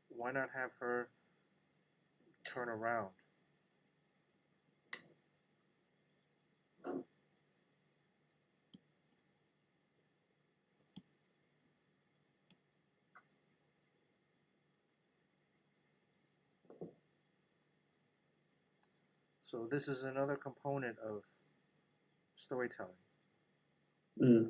Why not have her turn around? So this is another component of storytelling. Mm.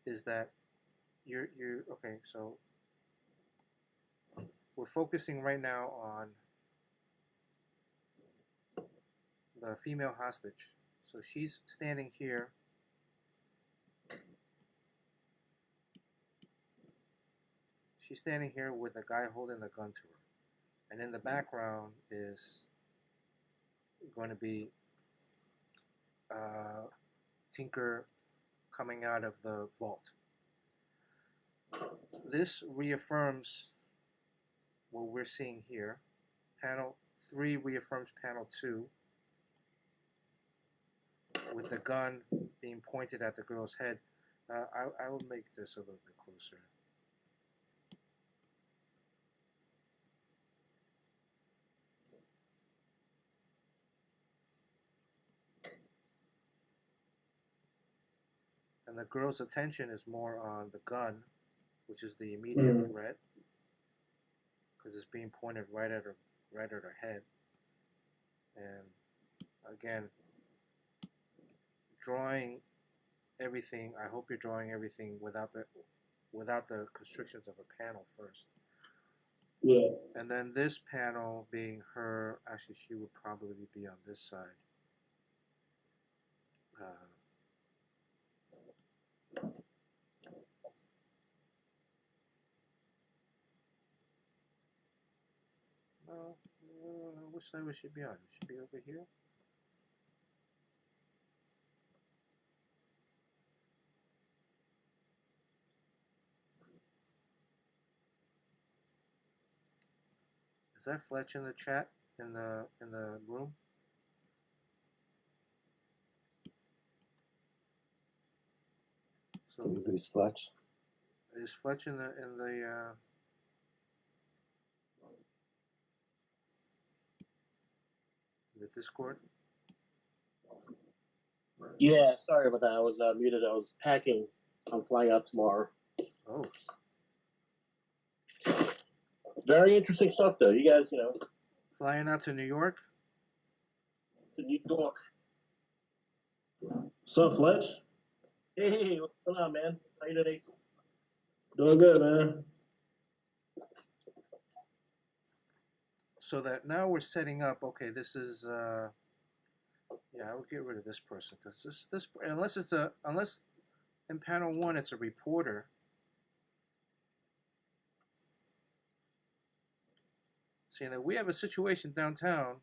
Is that you're okay? So we're focusing right now on the female hostage. So she's standing here. She's standing here with a guy holding the gun to her. And in the background is going to be Tinker coming out of the vault. This reaffirms what we're seeing here. Panel 3 reaffirms panel 2 with the gun being pointed at the girl's head. I will make this a little bit closer. And the girl's attention is more on the gun, which is the immediate threat, because it's being pointed right at her head. And again, drawing everything. I hope you're drawing everything without the constrictions of a panel first. Yeah. And then this panel being her. Actually, she would probably be on this side. Which side would she be on? Would she be over here? Is that Fletch in the chat in the room? So Who's Fletch? is Fletch in the Discord? Yeah, sorry about that. I was muted. I was packing. I'm flying out tomorrow. Oh, Very interesting stuff, though. You guys, flying out to New York? to New York. What's up, Fletch? Hey, what's going on, man? How you doing? Doing good, man. So that now we're setting up. Okay, this is yeah. I would get rid of this person because this unless in panel 1 it's a reporter. saying that we have a situation downtown.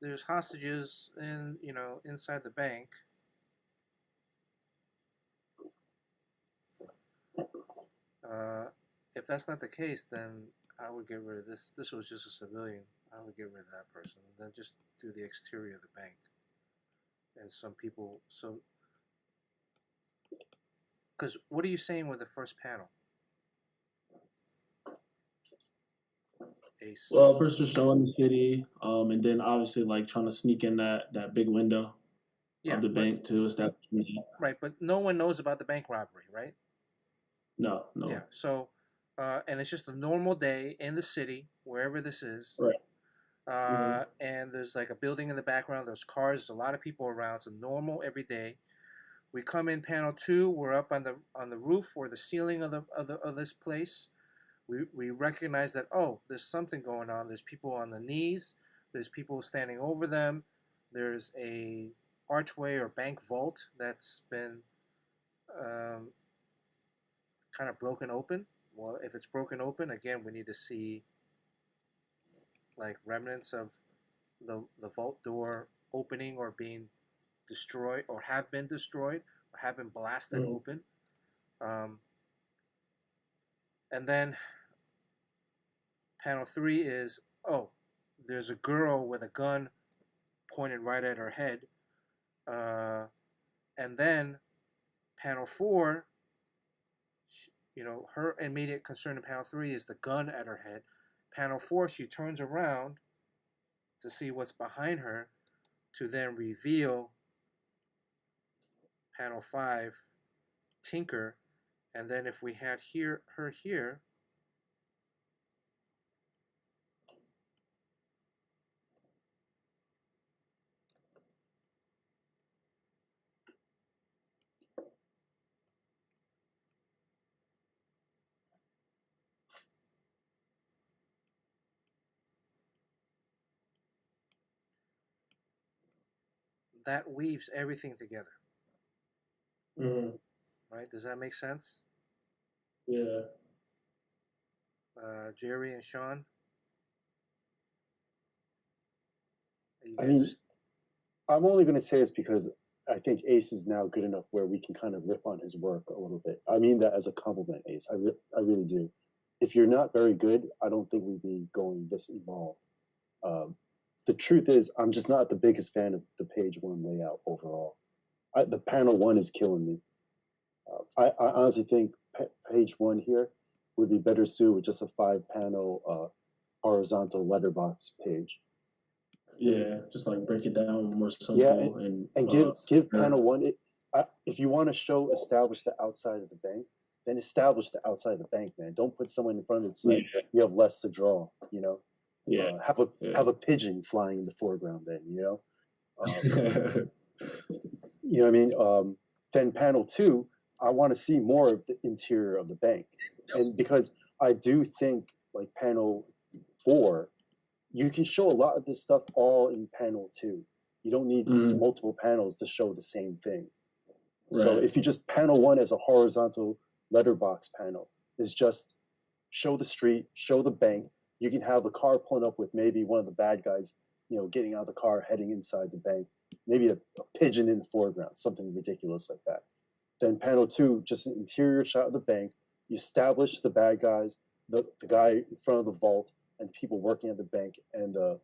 There's hostages inside the bank. If that's not the case, then I would get rid of this. This was just a civilian. I would get rid of that person and then just do the exterior of the bank. And some people, because what are you saying with the first panel? Ace. Well, first just showing the city, and then obviously like trying to sneak in that big window of the bank to establish. Right, but no one knows about the bank robbery, right? No. Yeah. So, and it's just a normal day in the city, wherever this is. Right. And there's like a building in the background. There's cars. There's a lot of people around. It's a normal every day. We come in panel 2. We're up on the roof or the ceiling of this place. We recognize that, oh, there's something going on. There's people on the knees. There's people standing over them. There's a archway or bank vault that's been kind of broken open. Well, if it's broken open, again, we need to see like remnants of the vault door opening or being destroyed or have been destroyed or have been blasted open. And then panel 3 is, oh, there's a girl with a gun pointed right at her head. And then panel 4, her immediate concern in panel 3 is the gun at her head. Panel 4, she turns around to see what's behind her to then reveal panel 5, Tinker. And then if we had her here, that weaves everything together. Right? Does that make sense? Yeah. Jerry and Sean? I mean, I'm only going to say this because I think Ace is now good enough where we can kind of rip on his work a little bit. I mean that as a compliment, Ace. I really do. If you're not very good, I don't think we'd be going this involved. The truth is, I'm just not the biggest fan of the page 1 layout overall. The panel 1 is killing me. I honestly think page 1 here would be better suited with just a 5-panel horizontal letterbox page. Yeah, just like break it down more simple. Yeah, and give panel 1. If you want to establish the outside of the bank, then establish the outside of the bank, man. Don't put someone in front of it so you have less to draw. Yeah. Have a pigeon flying in the foreground. Then you know what I mean. Then panel 2, I want to see more of the interior of the bank, and because I do think like panel 4, you can show a lot of this stuff all in panel 2. You don't need multiple panels to show the same thing. Right. So if you just panel 1 as a horizontal letterbox panel, is just show the street, show the bank. You can have the car pulling up with maybe one of the bad guys, getting out of the car, heading inside the bank. Maybe a pigeon in the foreground, something ridiculous like that. Then panel 2, just an interior shot of the bank. You establish the bad guys, the guy in front of the vault, and people working at the bank, and the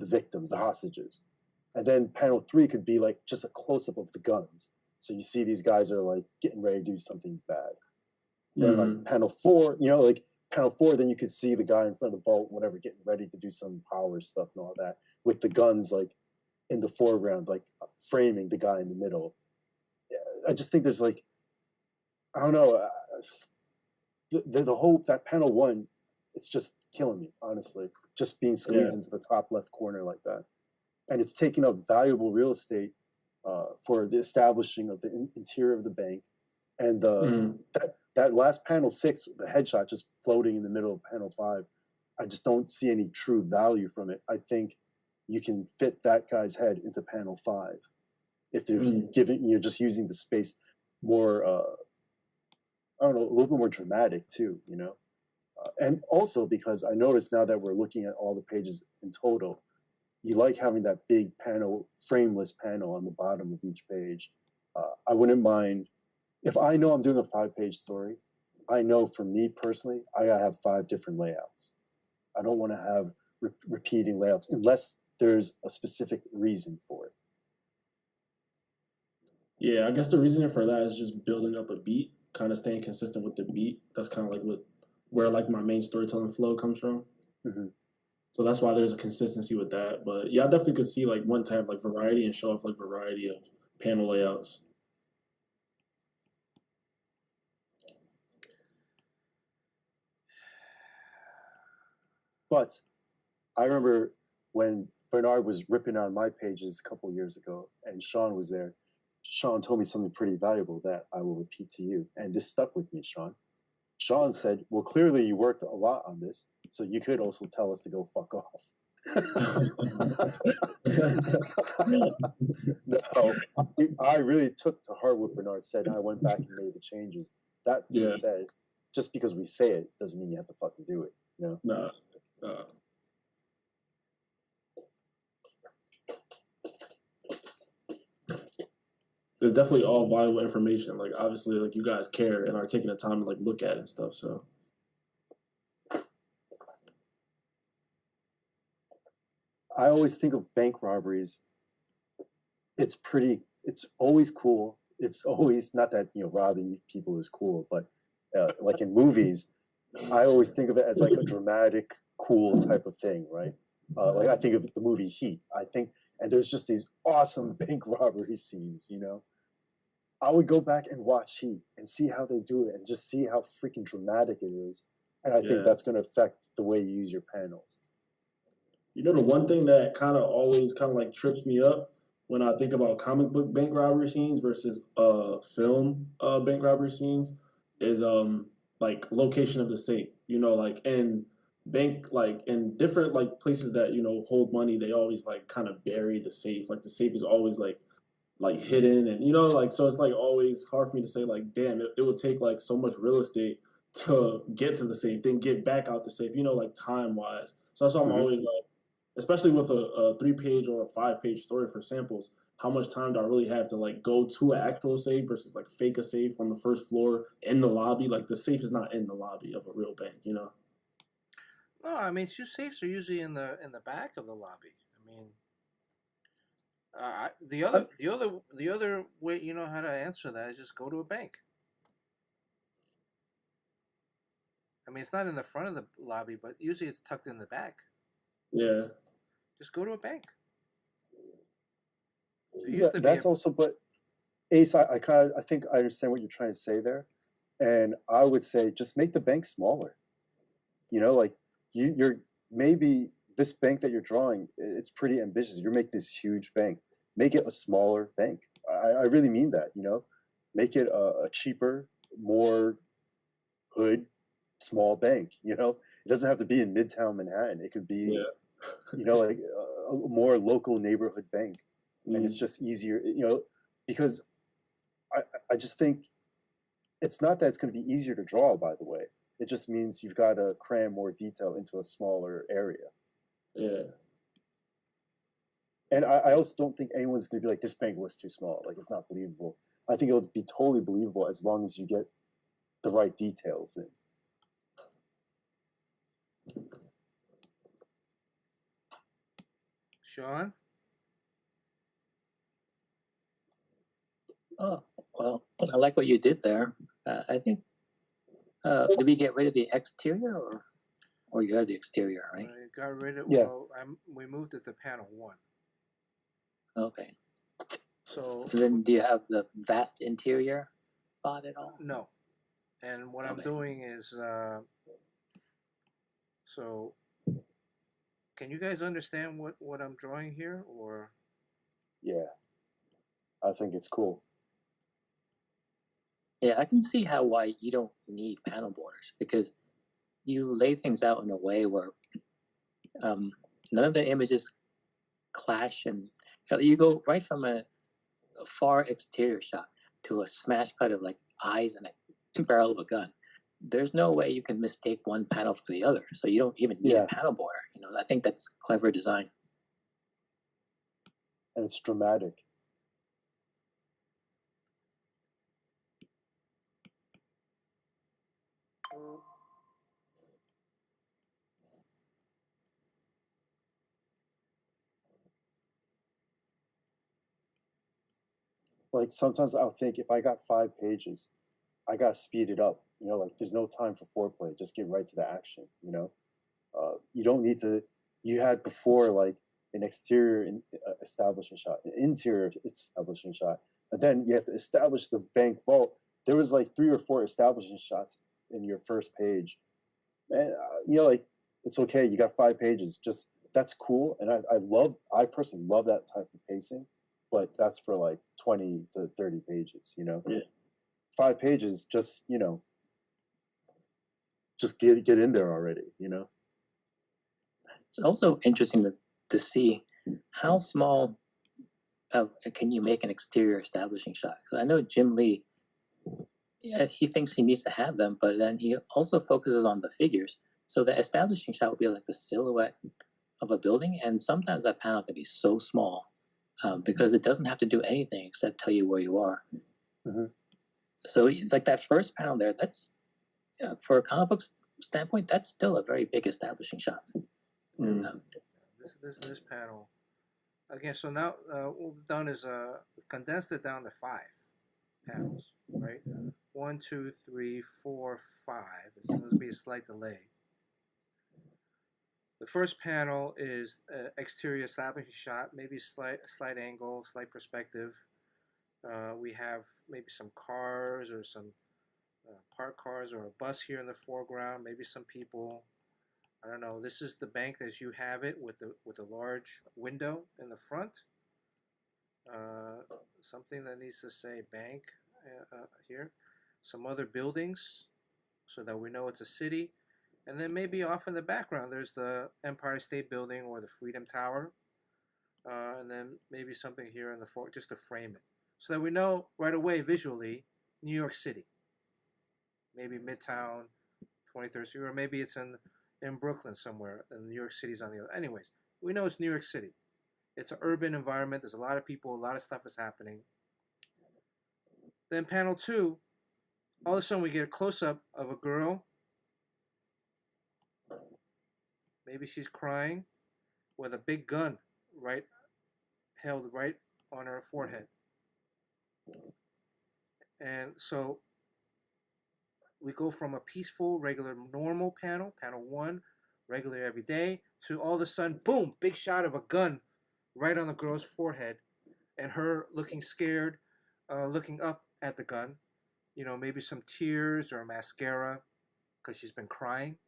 victims, the hostages. And then panel 3 could be like just a close-up of the guns. So you see these guys are like getting ready to do something bad. Then like panel 4, panel 4, then you could see the guy in front of the vault, whatever, getting ready to do some power stuff and all that, with the guns like in the foreground, like framing the guy in the middle. I just think there's like, I don't know, the whole, that panel 1, it's just killing me, honestly, just being squeezed into the top left corner like that. And it's taking up valuable real estate for the establishing of the interior of the bank. And that last panel 6, the headshot just floating in the middle of panel 5, I just don't see any true value from it. I think you can fit that guy's head into panel 5 if they're just using the space more, I don't know, a little bit more dramatic too, And also because I noticed now that we're looking at all the pages in total, you like having that big panel, frameless panel on the bottom of each page. I wouldn't mind, if I know I'm doing a 5-page story, I know for me personally, I gotta have 5 different layouts. I don't want to have repeating layouts unless there's a specific reason for it. Yeah, I guess the reasoning for that is just building up a beat, kind of staying consistent with the beat. That's kind of like where like my main storytelling flow comes from. Mm-hmm. So that's why there's a consistency with that. But yeah, I definitely could see like one to have like variety and show off like variety of panel layouts. But I remember when Bernard was ripping on my pages a couple years ago and Sean was there, Sean told me something pretty valuable that I will repeat to you. And this stuck with me, Sean. Sean said, well, clearly you worked a lot on this, so you could also tell us to go fuck off. No, I really took to heart what Bernard said, and I went back and made the changes. That being said, just because we say it doesn't mean you have to fucking do it. You know? No. There's definitely all valuable information. Like obviously, like you guys care and are taking the time to like look at it and stuff. So I always think of bank robberies. It's always cool. It's always not that, you know, robbing people is cool, but like in movies, I always think of it as like a dramatic, cool type of thing, right? Like I think of the movie Heat. And there's just these awesome bank robbery scenes, you know? I would go back and watch Heat and see how they do it and just see how freaking dramatic it is. And I think that's going to affect the way you use your panels. You know, the one thing that kind of always kind of like trips me up when I think about comic book bank robbery scenes versus film bank robbery scenes is like location of the safe. You know, like in bank, like in different like places that, you know, hold money, they always like kind of bury the safe. Like the safe is always like hidden, and you know, like, so it's like always hard for me to say like, damn, it would take like so much real estate to get to the safe, then get back out the safe, you know, like time wise. So that's why I'm always like, especially with a 3-page or a 5-page story for samples, how much time do I really have to like go to an actual safe versus like fake a safe on the first floor in the lobby? Like the safe is not in the lobby of a real bank, you know? No, I mean, safes are usually in the back of the lobby. I mean, the other way you know how to answer that is just go to a bank. I mean, it's not in the front of the lobby, but usually it's tucked in the back. Yeah. Just go to a bank. Yeah, that's also, but Ace, I think I understand what you're trying to say there. And I would say just make the bank smaller. You know, like you're maybe this bank that you're drawing, it's pretty ambitious. You're making this huge bank. Make it a smaller bank. I really mean that, you know. Make it a cheaper, more hood, small bank, you know. It doesn't have to be in Midtown Manhattan. It could be, you know, like a more local neighborhood bank. And it's just easier, you know, because I just think it's not that it's going to be easier to draw, by the way. It just means you've got to cram more detail into a smaller area. Yeah. And I also don't think anyone's going to be like, this bank looks too small. Like, it's not believable. I think it'll be totally believable as long as you get the right details in. Sean? Oh, well, I like what you did there. I think, did we get rid of the exterior or you have the exterior, right? I got rid of, Yeah. well, we moved it to panel 1. Okay. So Then do you have the vast interior thought at all? no. And what I'm Okay. doing is, so can you guys understand what I'm drawing here, or? Yeah. I think it's cool. Yeah, I can see why you don't need panel borders, because you lay things out in a way where none of the images clash, and you go right from a far exterior shot to a smash cut of like eyes and a barrel of a gun. there's no way you can mistake one panel for the other. So you don't even need Yeah. a panel border. You know, I think that's clever design. And it's dramatic. Like sometimes I'll think if I got 5 pages, I gotta speed it up. You know, like there's no time for foreplay. Just get right to the action. You know, you don't need to. You had before like an exterior establishing shot, an interior establishing shot, and then you have to establish the bank vault. There was like 3 or 4 establishing shots in your first page, and you know, like it's okay. You got 5 pages. Just that's cool, and I personally love that type of pacing. But that's for like 20 to 30 pages, you know. Yeah. 5 pages, just you know, just get in there already, you know. It's also interesting to see how small can you make an exterior establishing shot. 'Cause I know Jim Lee, yeah, he thinks he needs to have them, but then he also focuses on the figures. So the establishing shot would be like the silhouette of a building, and sometimes that panel can be so small because it doesn't have to do anything except tell you where you are. Mhm. So like that first panel there, that's for a comic book standpoint, that's still a very big establishing shot. Mm. This panel again. So now what we've done is condensed it down to 5 panels, right? 1, 2, 3, 4, 5. It's going to be a slight delay. The first panel is exterior establishing shot, maybe slight angle, slight perspective. We have maybe some cars or some parked cars or a bus here in the foreground, maybe some people. I don't know. This is the bank as you have it with the large window in the front. Something that needs to say bank here. Some other buildings so that we know it's a city. And then maybe off in the background there's the Empire State Building or the Freedom Tower. And then maybe something here in the just to frame it. So that we know right away visually New York City. Maybe Midtown, 23rd Street, or maybe it's in Brooklyn somewhere, and New York City's on the other. Anyways, we know it's New York City. It's an urban environment. There's a lot of people. A lot of stuff is happening. Then panel 2, all of a sudden we get a close-up of a girl. Maybe she's crying with a big gun held right on her forehead. And so we go from a peaceful, regular, normal panel 1, regular every day, to all of a sudden, boom, big shot of a gun right on the girl's forehead, and her looking scared, looking up at the gun. You know, maybe some tears or mascara because she's been crying.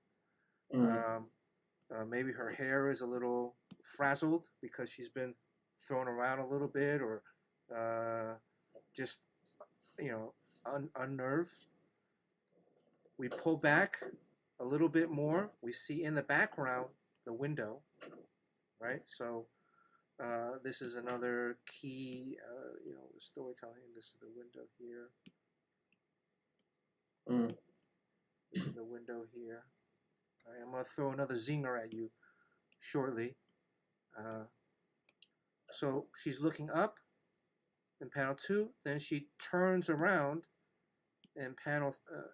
Maybe her hair is a little frazzled because she's been thrown around a little bit, or just, you know, unnerved. We pull back a little bit more. We see in the background the window, right? So this is another key, you know, storytelling. This is the window here. This is the window here. All right, I'm going to throw another zinger at you shortly. So she's looking up in panel 2. Then she turns around in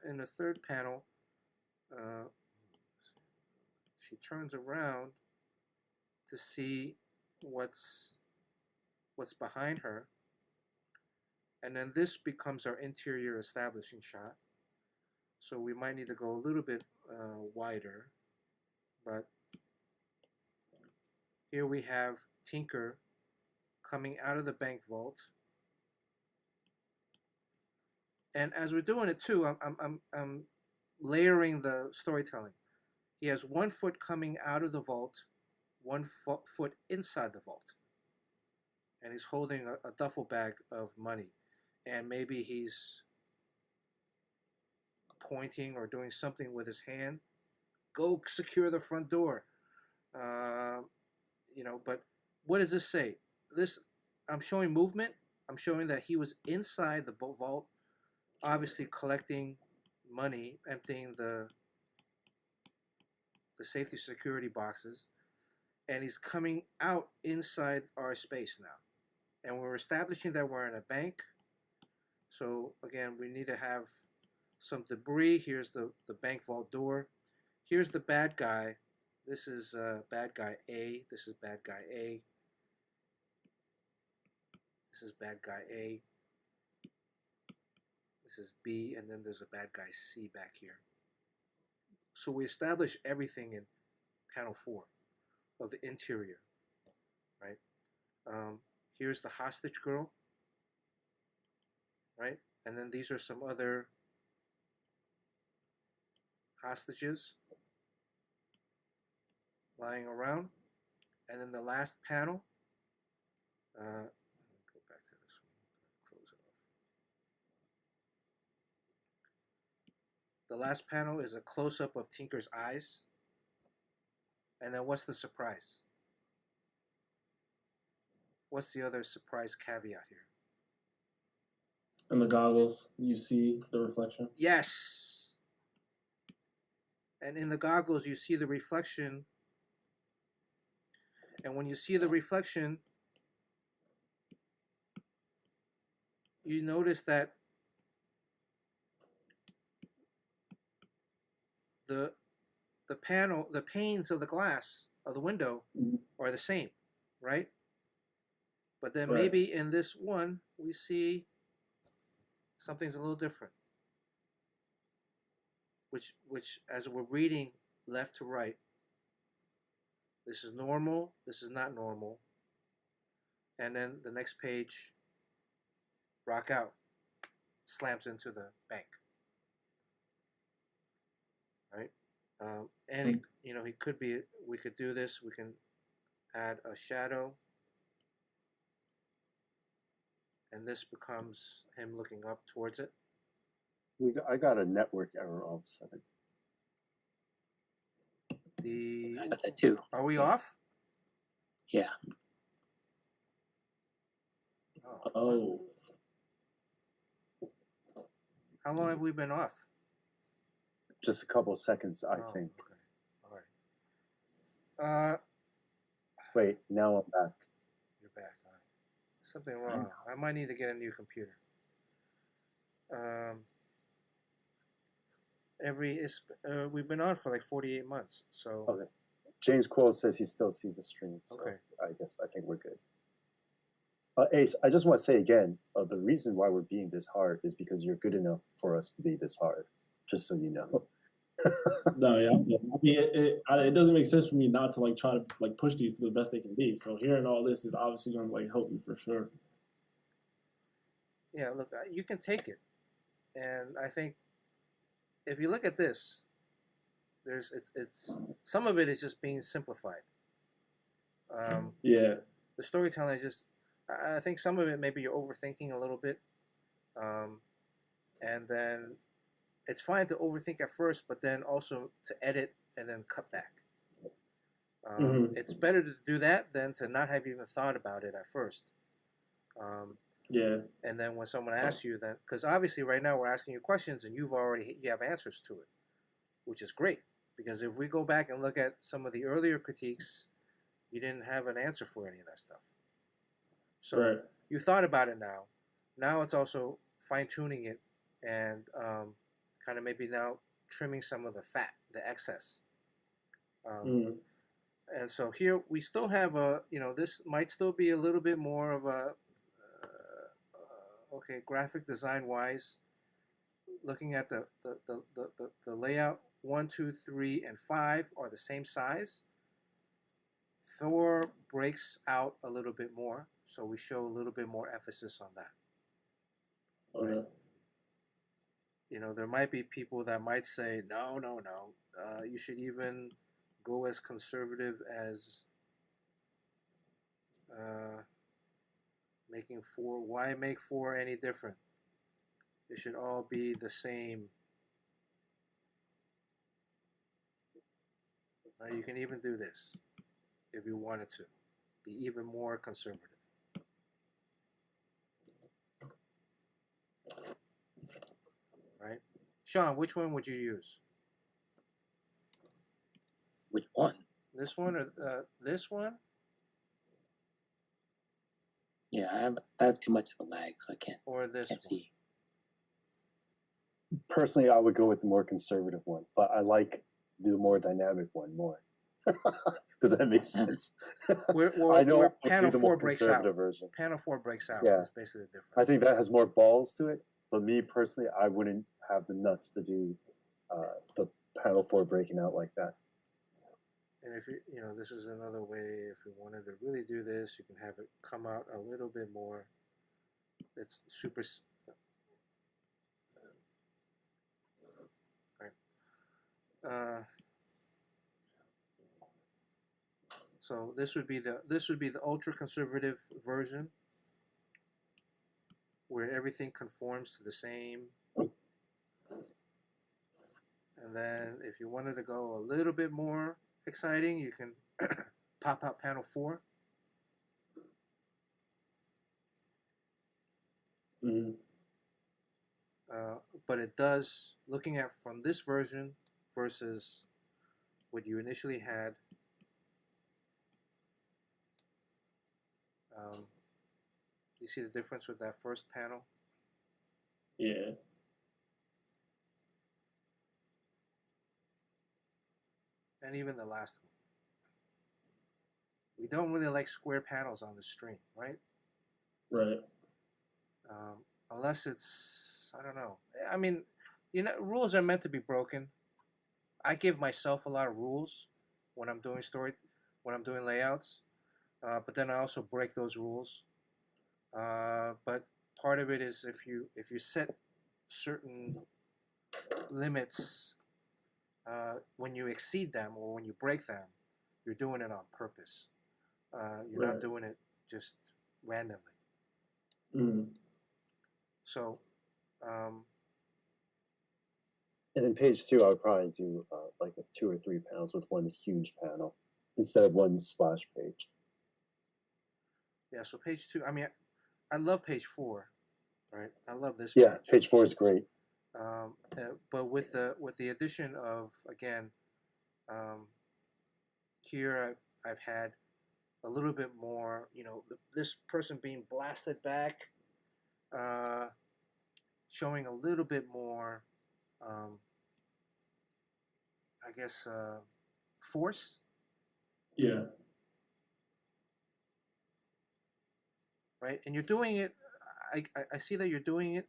in the third panel. She turns around to see what's behind her, and then this becomes our interior establishing shot. So we might need to go a little bit wider, but here we have Tinker coming out of the bank vault, and as we're doing it too, I'm layering the storytelling. He has 1 foot coming out of the vault, 1 foot inside the vault, and he's holding a duffel bag of money, and maybe he's pointing or doing something with his hand. Go secure the front door. You know, but what does this say? I'm showing movement. I'm showing that he was inside the vault, obviously collecting money, emptying the safety security boxes, and he's coming out inside our space now. And we're establishing that we're in a bank. So again, we need to have some debris. Here's the bank vault door. Here's the bad guy. This is bad guy A. This is bad guy A. This is bad guy A. This is B, and then there's a bad guy C back here. So we establish everything in panel 4 of the interior, right? Here's the hostage girl, right? And then these are some other hostages lying around. And then the last panel, go back to this one, close it off. The last panel is a close-up of Tinker's eyes. And then what's the surprise? What's the other surprise caveat here? In the goggles, you see the reflection. Yes. And in the goggles, you see the reflection. And when you see the reflection, you notice that the panes of the glass of the window are the same, right? But then Right. maybe in this one, we see something's a little different. Which as we're reading left to right, this is normal, this is not normal. And then the next page, rock out, slams into the bank. Right? And it, he could be, we could do this, we can add a shadow. And this becomes him looking up towards it. I got a network error all of a sudden. I got that too. Are we off? Yeah. Oh. How long have we been off? Just a couple of seconds, I think. Okay. All right. Wait, now I'm back. You're back. All right. Something wrong. I might need to get a new computer. We've been on for like 48 months, so. Okay. James Quill says he still sees the stream, so Okay. I think we're good. Ace, I just want to say again, the reason why we're being this hard is because you're good enough for us to be this hard, just so you know. No, yeah. I mean, it doesn't make sense for me not to like try to like push these to the best they can be. So hearing all this is obviously going to like help you for sure. Yeah, look, you can take it, and I think if you look at this, it's some of it is just being simplified. Yeah. The storytelling is just, I think some of it maybe you're overthinking a little bit, and then it's fine to overthink at first, but then also to edit and then cut back. It's better to do that than to not have even thought about it at first. Yeah. And then when someone asks you, then because obviously right now we're asking you questions and you have answers to it, which is great. Because if we go back and look at some of the earlier critiques, you didn't have an answer for any of that stuff. So Right. you thought about it now. Now it's also fine tuning it and kind of maybe now trimming some of the fat, the excess. And so here we still have this might still be a little bit more of a, okay, graphic design wise, looking at the layout, 1, 2, 3, and 5 are the same size. 4 breaks out a little bit more, so we show a little bit more emphasis on that. Okay. Right? There might be people that might say, no, you should even go as conservative as making 4. Why make 4 any different? It should all be the same. You can even do this if you wanted to. Be even more conservative. Right? Sean, which one would you use? Which one? This one or this one? Yeah, I have too much of a lag, so I Or this can't one? see. Personally, I would go with the more conservative one, but I like the more dynamic one more. Does that make sense? Where I know where I would panel do the 4 more breaks out. conservative version. Panel 4 breaks out. Yeah. That's basically the difference. I think that has more balls to it. But me personally, I wouldn't have the nuts to do the panel 4 breaking out like that. And if you know, this is another way. If you wanted to really do this, you can have it come out a little bit more. It's super. Right. So this would be the ultra conservative version, where everything conforms to the same. And then if you wanted to go a little bit more exciting, you can pop out panel 4. Mm-hmm. But it does, looking at from this version versus what you initially had, you see the difference with that first panel? Yeah. And even the last one. We don't really like square panels on the stream, right? Right. Unless it's, I don't know. I mean, you know, rules are meant to be broken. I give myself a lot of rules when I'm doing layouts, but then I also break those rules. But part of it is if you set certain limits, when you exceed them or when you break them, you're doing it on purpose. You're not doing it just randomly. Mm. So, And then page 2, I would probably do like 2 or 3 panels with one huge panel instead of one splash page. yeah. So page 2. I mean, I love page 4, right? I love this. Yeah, page 4 is great. But with the addition of, again, here I've had a little bit more, you know, this person being blasted back, showing a little bit more, I guess, force. Yeah. Right, and you're doing it. I see that you're doing it.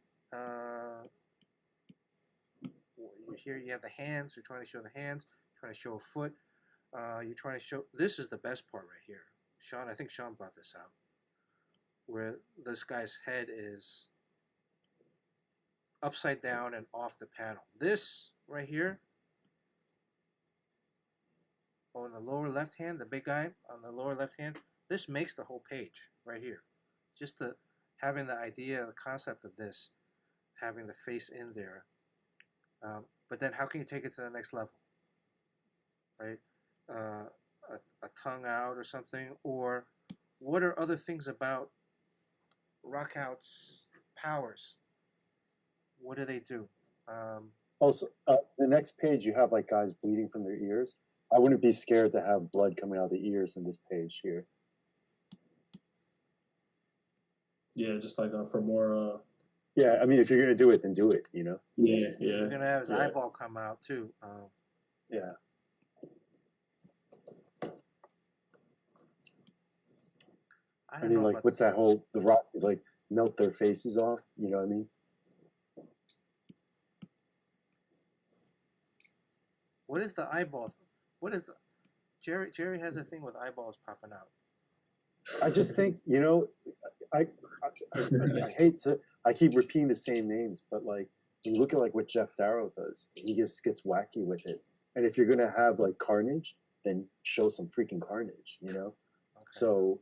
Here you have the hands. You're trying to show the hands. Trying to show a foot. You're trying to show. This is the best part right here, Sean. I think Sean brought this out, where this guy's head is upside down and off the panel. This right here, on the lower left hand, the big guy on the lower left hand. This makes the whole page right here. Just having the idea, the concept of this, having the face in there. But then how can you take it to the next level? Right? A tongue out or something? Or what are other things about Rockout's powers? What do they do? Also, the next page, you have like guys bleeding from their ears. I wouldn't be scared to have blood coming out of the ears in this page here. Yeah, just like for more. Yeah, I mean, if you're gonna do it, then do it. You know. Yeah, yeah. You're gonna have his eyeball come out too. Yeah. I mean, like, what's that whole? The Rock is like melt their faces off. You know what I mean? What is the eyeball? What is the Jerry has a thing with eyeballs popping out. I just think, you know, I hate to. I keep repeating the same names, but like when you look at like what Jeff Darrow does, he just gets wacky with it. And if you're gonna have like carnage, then show some freaking carnage, you know. Okay. So,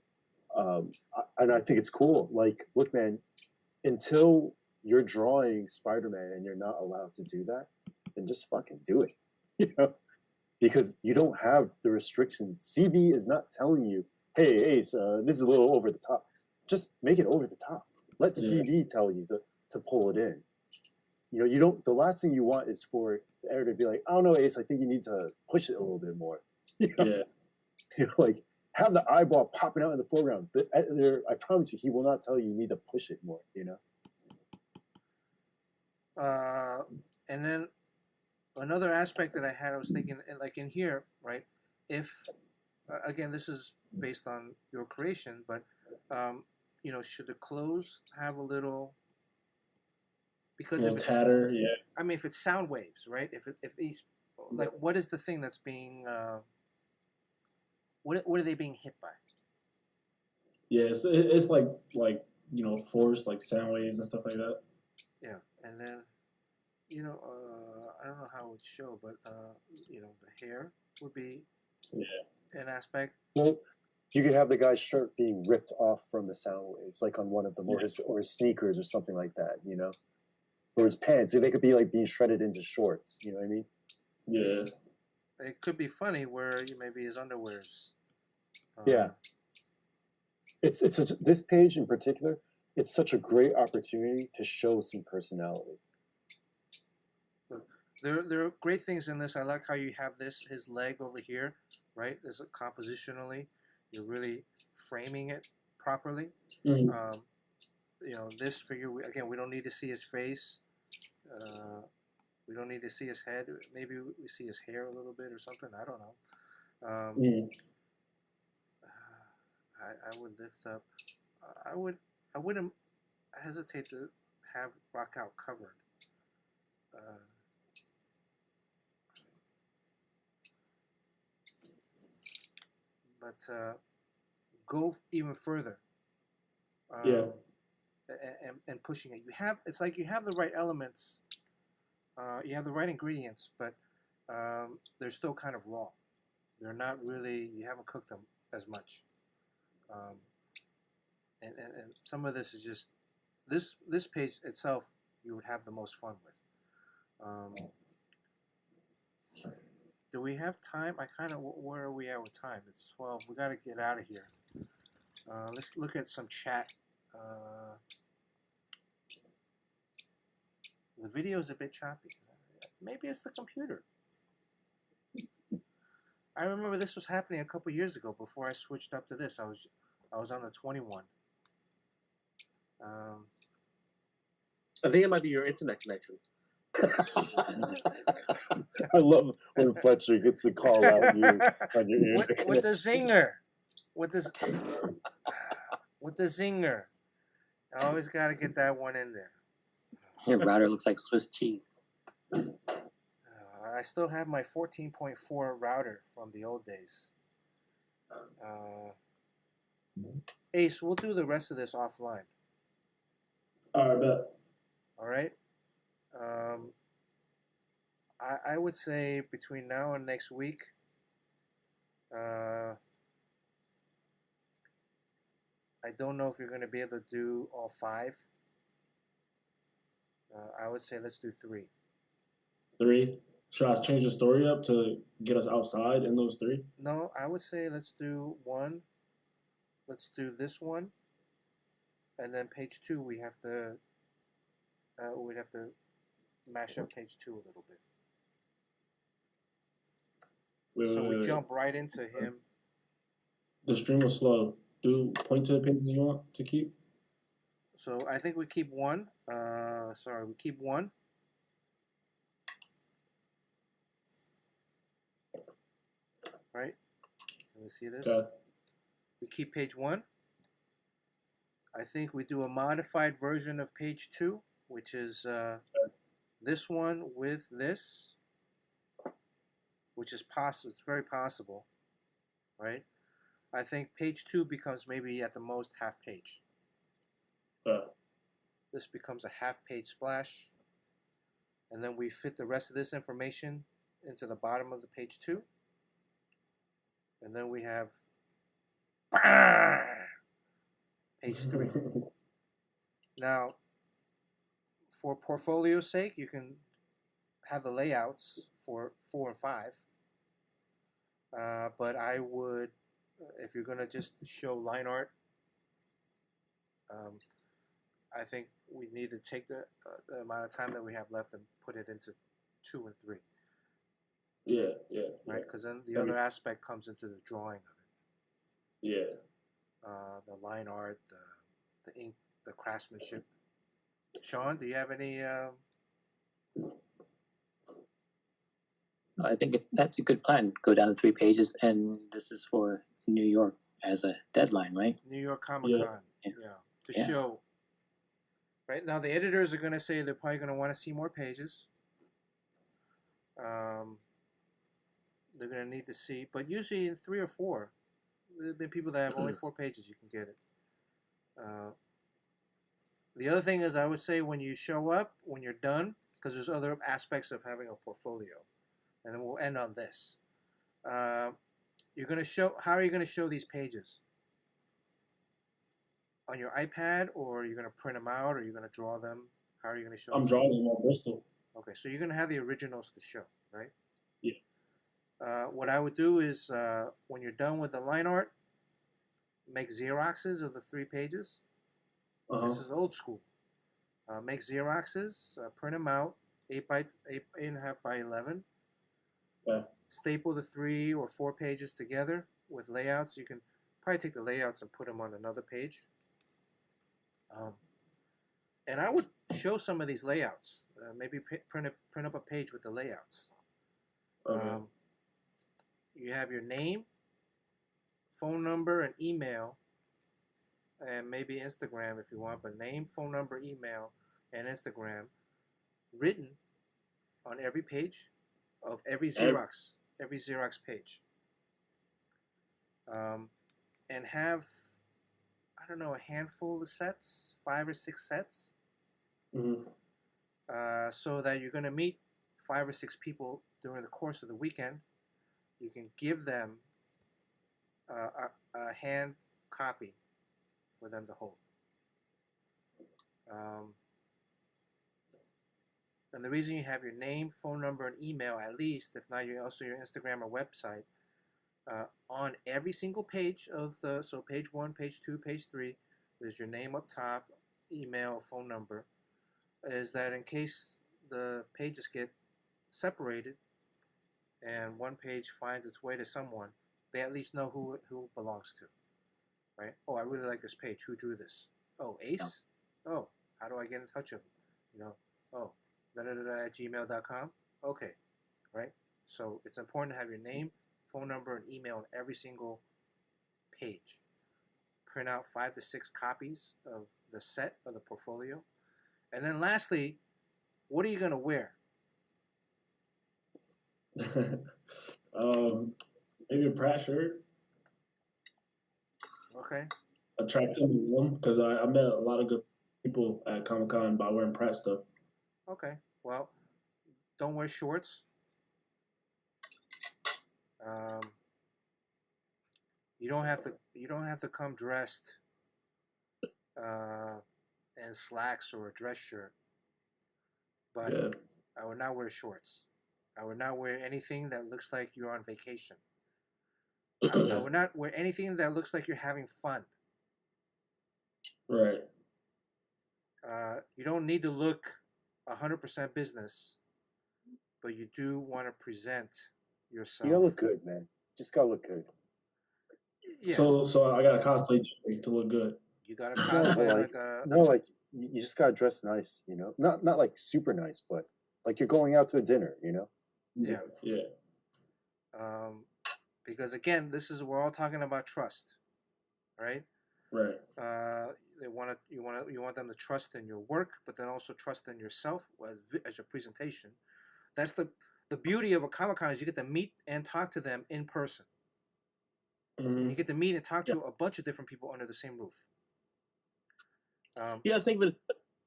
and I think it's cool. Like, look, man, until you're drawing Spider-Man and you're not allowed to do that, then just fucking do it, you know, because you don't have the restrictions. CB is not telling you, hey, Ace, this is a little over the top. Just make it over the top. Let CB tell you to pull it in. You know, you don't. The last thing you want is for the editor to be like, "I don't know, Ace. I think you need to push it a little bit more." You know? Yeah. You know, like have the eyeball popping out in the foreground. The editor, I promise you, he will not tell you you need to push it more. You know. And then another aspect that I had, I was thinking, like in here, right? If again, this is based on your creation, but you know, should the close have a little? Because A if little it's, tatter, yeah. I mean, if it's sound waves, right? If these, like, what is the thing that's being, what are they being hit by? Yeah, it's like you know, force, like sound waves and stuff like that. Yeah, and then, you know, I don't know how it would show, but you know, the hair would be an aspect. Well, you could have the guy's shirt being ripped off from the sound waves, like on one of them, or his sneakers or something like that. You know, or his pants. They could be like being shredded into shorts. You know what I mean? Yeah. It could be funny where maybe his underwear's. Yeah. It's this page in particular. It's such a great opportunity to show some personality. There are great things in this. I like how you have his leg over here, right? There's compositionally, you're really framing it properly. Mm-hmm. You know, this figure, again, we don't need to see his face. We don't need to see his head. Maybe we see his hair a little bit or something. I don't know. I would lift up. I wouldn't hesitate to have rock out covered. But go even further. And pushing it. It's like you have the right elements. You have the right ingredients, but they're still kind of raw. They're not really. You haven't cooked them as much. And some of this is just this page itself. You would have the most fun with. Do we have time? Where are we at with time? It's 12. We got to get out of here. Let's look at some chat. The video is a bit choppy. Maybe it's the computer. I remember this was happening a couple years ago before I switched up to this. I was on the 21. I think it might be your internet connection. I love when Fletcher gets the call out on your ear. with the zinger. With the zinger. I always got to get that one in there. Your router looks like Swiss cheese. I still have my 14.4 router from the old days. Ace, we'll do the rest of this offline. All right, bet. All right. I would say between now and next week, I don't know if you're going to be able to do all 5. I would say let's do 3. 3? Should I change the story up to get us outside in those 3? No, I would say let's do 1. Let's do this one, and then page 2 we'd have to mash up page 2 a little bit. We jump right into him. The stream was slow. Point to the pages you want to keep. So I think we keep 1. We keep 1. Right? Can we see this? Okay. We keep page 1. I think we do a modified version of page 2, which is this one with this, which is possible. It's very possible, right? I think page 2 becomes maybe at the most half page. This becomes a half page splash, and then we fit the rest of this information into the bottom of the page 2, and then we have page 3. Now, for portfolio's sake, you can have the layouts for 4 and 5, but I would, if you're going to just show line art, I think we need to take the amount of time that we have left and put it into 2 and 3, Yeah. right? Because then the That other makes- aspect comes into the drawing of it. Yeah. The line art, the ink, the craftsmanship. Sean, do you have any? I think that's a good plan. Go down to 3 pages, and this is for New York as a deadline, right? New York Comic Con, Yeah. to Yeah. show. Right now, the editors are going to say they're probably going to want to see more pages. They're going to need to see, but usually in 3 or 4. There have been people that have only 4 pages. You can get it. The other thing is, I would say when you show up, when you're done, because there's other aspects of having a portfolio, and then we'll end on this. You're going to show. How are you going to show these pages? On your iPad, or are you going to print them out, or are you going to draw them? How are you going to show I'm them? drawing them on Bristol. Okay, so you're going to have the originals to show, right? Yeah. What I would do is, when you're done with the line art, make Xeroxes of the 3 pages. This is old school. Make Xeroxes, print them out, 8.5 by 11. Yeah. Staple the 3 or 4 pages together with layouts. You can probably take the layouts and put them on another page. And I would show some of these layouts. Maybe print up a page with the layouts. You have your name, phone number, and email, and maybe Instagram if you want, but name, phone number, email, and Instagram written on every page of every Xerox page. And have, I don't know, a handful of sets, 5 or 6 sets, so that you're going to meet 5 or 6 people during the course of the weekend. You can give them a hand copy for them to hold. And the reason you have your name, phone number, and email, at least, if not, also your Instagram or website, on every single page of so page 1, page 2, page 3, there's your name up top, email, phone number, is that in case the pages get separated and one page finds its way to someone, they at least know who it belongs to, right? Oh, I really like this page. Who drew this? Oh, Ace? Oh, how do I get in touch with him? Oh, at gmail.com? Okay, right? So it's important to have your name, phone number, and email on every single page. Print out 5 to 6 copies of the set of the portfolio. And then lastly, what are you going to wear? Maybe a Pratt shirt. Okay. Attract some of them because I met a lot of good people at Comic Con by wearing Pratt stuff. Okay. Well, don't wear shorts. You don't have to come dressed in slacks or a dress shirt. But Yeah. I would not wear shorts. I would not wear anything that looks like you're on vacation. I would not wear anything that looks like you're having fun. Right. You don't need to look 100% business, but you do want to present yourself. You gotta look good, man. Just gotta look good. Yeah, So I got a cosplay to look good. you got to No, cosplay but like a. No, like you just gotta dress nice, you know. Not like super nice, but like you're going out to a dinner, you know. Yeah. Yeah. Because again, we're all talking about trust, right? Right. You want them to trust in your work, but then also trust in yourself as your presentation. That's the beauty of a Comic-Con is you get to meet and talk to them in person. And you get to meet and talk to a bunch of different people under the same roof. Yeah, I think of it,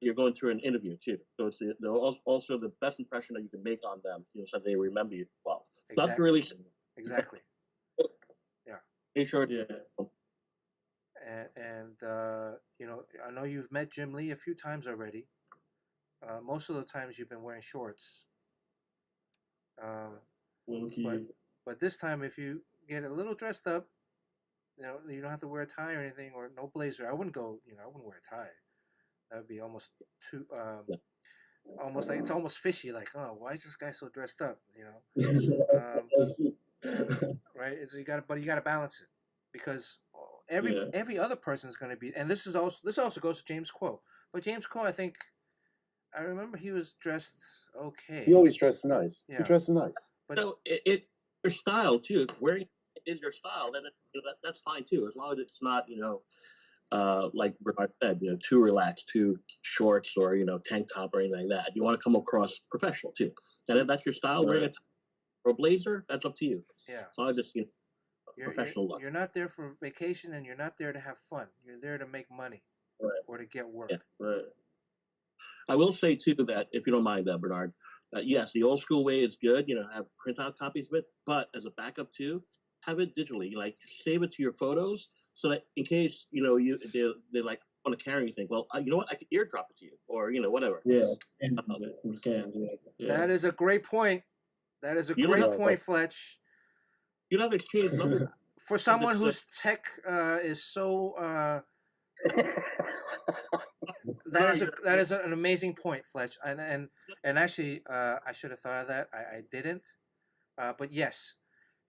you're going through an interview too, so it's also the best impression that you can make on them, so they remember you well. Not Exactly. really. Exactly. Be sure. Yeah. And I know you've met Jim Lee a few times already. Most of the times you've been wearing shorts. But this time, if you get a little dressed up, you don't have to wear a tie or anything, or no blazer. I wouldn't wear a tie. That would be almost too. Yeah. Almost like it's almost fishy. Like, oh, why is this guy so dressed up? Right? It's, but you got to balance it because every other person is going to be. And this also goes to James Quo. But James Quo, I remember he was dressed okay. He always dresses nice. Yeah. He dresses nice. But So your style too. If wearing is your style, then that's fine too, as long as it's not like Bernard said, too relaxed, too shorts or tank top or anything like that. You want to come across professional too, and if that's your style, wearing a or a blazer, that's up to you. Yeah. As long as it's professional look. You're not there for vacation, and you're not there to have fun. You're there to make money, or to get work. Yeah. Right. I will say too that if you don't mind, Bernard, yes, the old school way is good. Have printout copies of it, but as a backup too, have it digitally. Like save it to your photos, so that in case they like want to carry anything. Well, you know what? I could airdrop it to you, or whatever. Yeah. Some scans. Yeah. That is a great point. That is a You don't great have- point, Fletch. You don't have to exchange numbers. For someone whose tech is so that is an amazing point, Fletch. And actually, I should have thought of that. I didn't. But yes,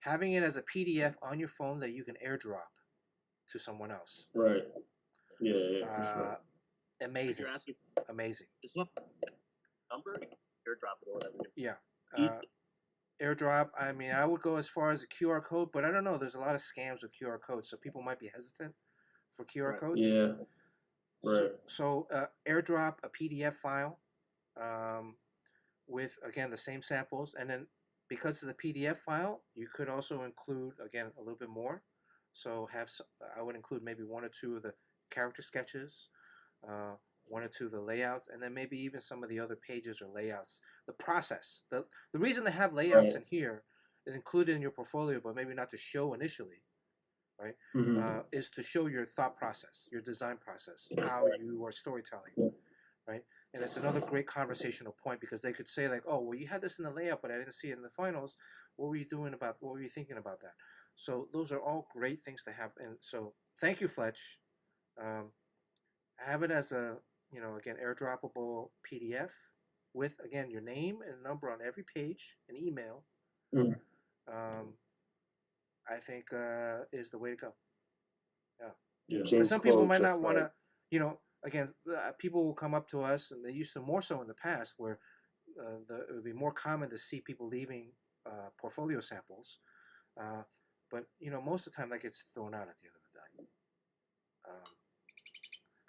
having it as a PDF on your phone that you can airdrop to someone else. Right. Yeah, for sure. If Amazing. you're asking, Amazing. it's not a number, airdrop it or whatever. Yeah. Airdrop. I mean, I would go as far as a QR code, but I don't know. There's a lot of scams with QR codes, so people might be hesitant for QR codes. Yeah. Right. So airdrop a PDF file with, again, the same samples. And then because of the PDF file, you could also include, again, a little bit more. So I would include maybe 1 or 2 of the character sketches, 1 or 2 of the layouts, and then maybe even some of the other pages or layouts. The process. The reason they have layouts in here is included in your portfolio, but maybe not to show initially, right? Mm-hmm. Is to show your thought process, your design process, how you are storytelling, right? And it's another great conversational point because they could say like, oh, well, you had this in the layout, but I didn't see it in the finals. What were you thinking about that? So those are all great things to have. And so thank you, Fletch. Have it as a, again, airdroppable PDF with, again, your name and number on every page, an email. I think is the way to go. Yeah. Because some people might not want to, again, people will come up to us, and they used to more so in the past, where it would be more common to see people leaving portfolio samples. But, most of the time that gets thrown out at the end of the day.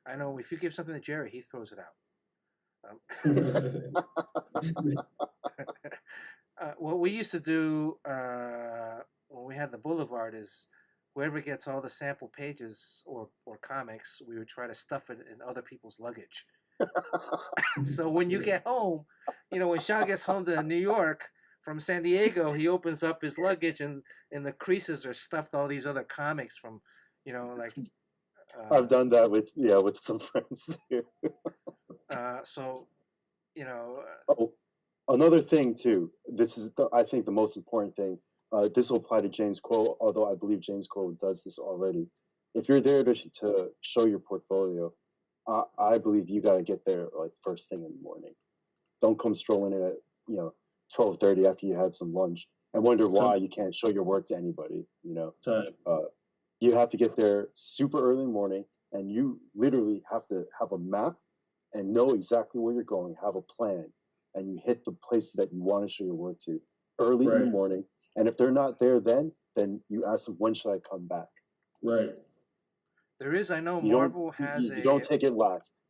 I know if you give something to Jerry, he throws it out. What we used to do when we had the Boulevard is whoever gets all the sample pages or comics, we would try to stuff it in other people's luggage. So when you get home, when Sean gets home to New York from San Diego, he opens up his luggage and in the creases are stuffed all these other comics from, like. I've done that with some friends too. Another thing too. This is I think the most important thing. This will apply to James Quo, although I believe James Quo does this already. If you're there to show your portfolio, I believe you got to get there like first thing in the morning. Don't come strolling in at 12:30 after you had some lunch and wonder why you can't show your work to anybody. You have to get there super early in the morning, and you literally have to have a map and know exactly where you're going, have a plan, and you hit the places that you want to show your work to early in the morning. And if they're not there then you ask them, when should I come back? Right. There is, I know Marvel has you don't take it last.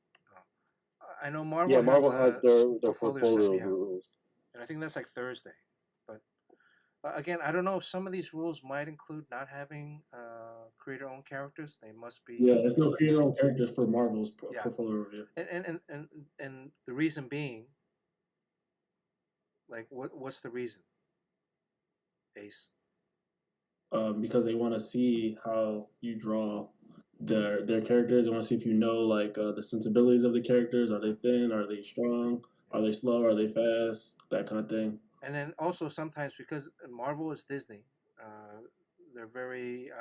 I know Marvel. Yeah, Marvel has their portfolio set, rules, and I think that's like Thursday. But again, I don't know if some of these rules might include not having creator-owned characters. They must be. Yeah, there's no creator-owned characters for Marvel's portfolio review. And the reason being, like, what's the reason? Ace. Because they want to see how you draw their characters. They want to see if you know like the sensibilities of the characters. Are they thin? Are they strong? Are they slow? Are they fast? That kind of thing. And then also sometimes because Marvel is Disney, they're very.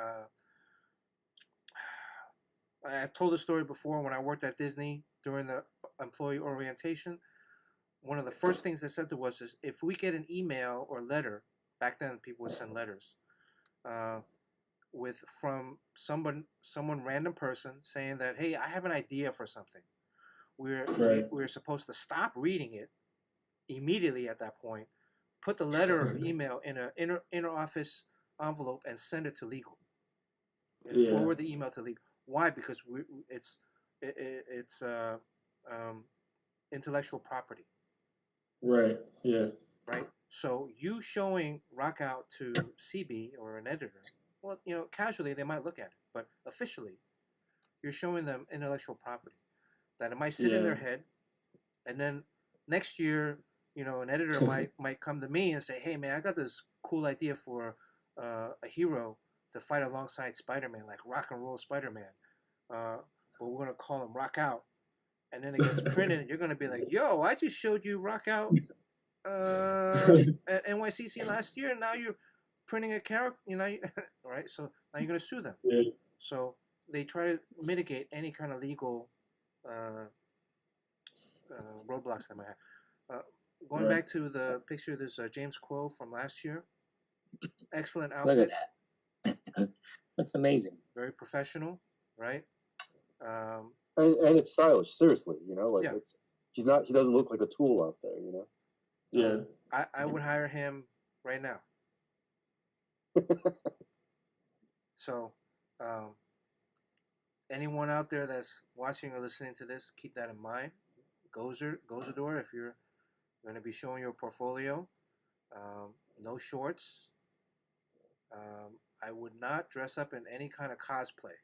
I told the story before when I worked at Disney. during the employee orientation, one of the first things they said to us is, if we get an email or letter, back then people would send letters, from someone random person saying that, hey, I have an idea for something. We're supposed to stop reading it immediately at that point, put the letter or email in an inner office envelope and send it to legal. And forward the email to legal. Why? Because it's intellectual property. Right. Yeah. Right. So you showing Rock Out to CB or an editor, well, casually they might look at it, but officially, you're showing them intellectual property that it might sit in their head, and then next year, an editor might come to me and say, "Hey, man, I got this cool idea for a hero to fight alongside Spider-Man, like rock and roll Spider-Man, but we're gonna call him Rock Out." And then it gets printed, and you're gonna be like, "Yo, I just showed you Rock Out at NYCC last year, and now you're printing a character, right? So now you're gonna sue them." Yeah. So they try to mitigate any kind of legal roadblocks they might have. Going back to the picture, there's James Quill from last year. Excellent outfit. Look at that. Looks amazing. Very professional, right? And it's stylish. Seriously, Yeah. he doesn't look like a tool out there. Yeah. I would hire him right now. So, anyone out there that's watching or listening to this, keep that in mind. Gozador, if you're going to be showing your portfolio, no shorts. I would not dress up in any kind of cosplay.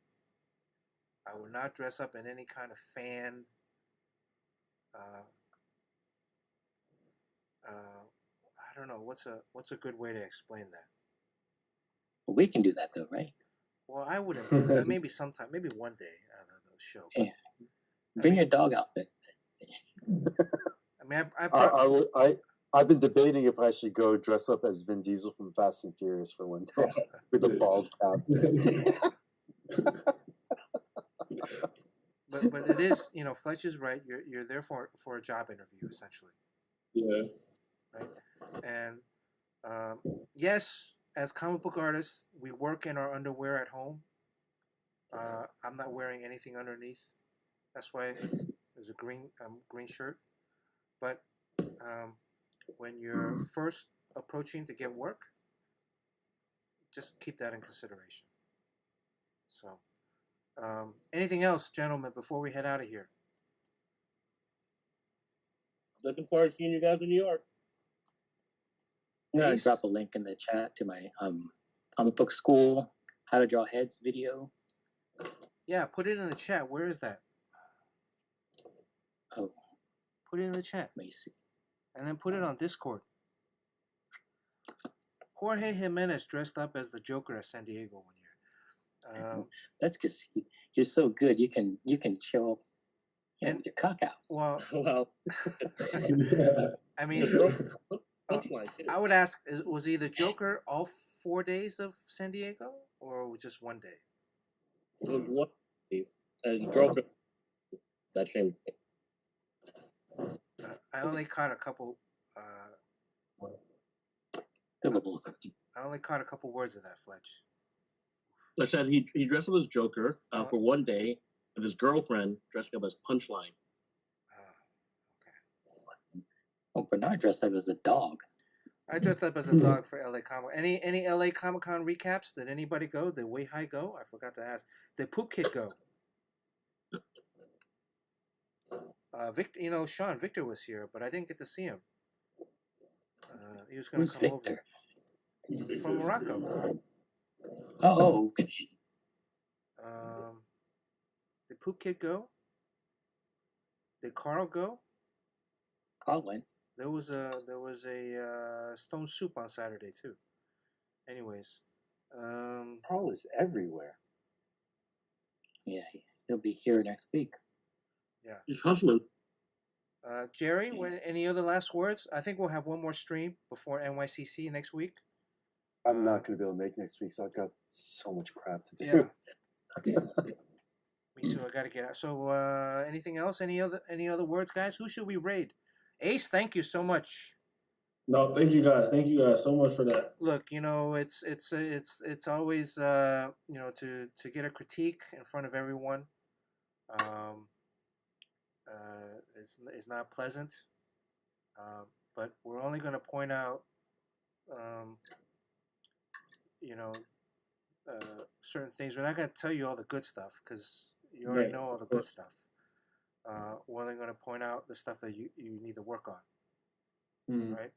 I would not dress up in any kind of fan. I don't know what's a good way to explain that. Well, we can do that though, right? Well, I wouldn't. Do that. Maybe sometime, maybe one day out of the show. Yeah. Bring your dog outfit. I mean, I've been debating if I should go dress up as Vin Diesel from Fast and Furious for one day with a bald cap. But it is, Fletch is right. You're there for a job interview essentially. Yeah. Right. And yes, as comic book artists, we work in our underwear at home. I'm not wearing anything underneath. That's why there's a green shirt. But when you're first approaching to get work, just keep that in consideration. So, anything else, gentlemen, before we head out of here? Looking forward to seeing you guys in New York. I'm gonna Ace? drop a link in the chat to my comic book school how to draw heads video. Yeah, put it in the chat. Where is that? Oh, Put it in the chat. let me see. And then put it on Discord. Jorge Jimenez dressed up as the Joker at San Diego one year. That's because you're so good. You can show up And- with your cock out. Well, Well, I mean, looks like it. I would ask: was he the Joker all 4 days of San Diego, or just one day? It was one and his girlfriend. That same. I only caught a couple. Biblical. I only caught a couple words of that, Fletch. I said he dressed up as Joker for one day, and his girlfriend dressed up as Punchline. Okay. Oh, Bernard dressed up as a dog. I dressed up as a dog for LA Comic. Any LA Comic Con recaps? Did anybody go? Did Way High go? I forgot to ask. Did Poop Kid go? Victor, Sean Victor was here, but I didn't get to see him. He was going Who's to come Victor? over from Morocco. Oh, okay. Did Poop Kid go? Did Carl go? Carl went. There was a Stone Soup on Saturday too. Anyways, Carl is everywhere. Yeah, he'll be here next week. He's hustling. Jerry, any other last words? I think we'll have one more stream before NYCC next week. I'm not going to be able to make next week, so I've got so much crap to do. Yeah. Me So I gotta get out. So anything else? Any other words, guys? Who should we raid? Ace, thank you so much. No, thank you guys. Thank you guys so much for that. Look, it's always to get a critique in front of everyone. Is not pleasant. But we're only going to point out, certain things. We're not going to tell you all the good stuff because you already Right, know all the of good course. stuff. We're only going to point out the stuff that you need to work on, Mm. right?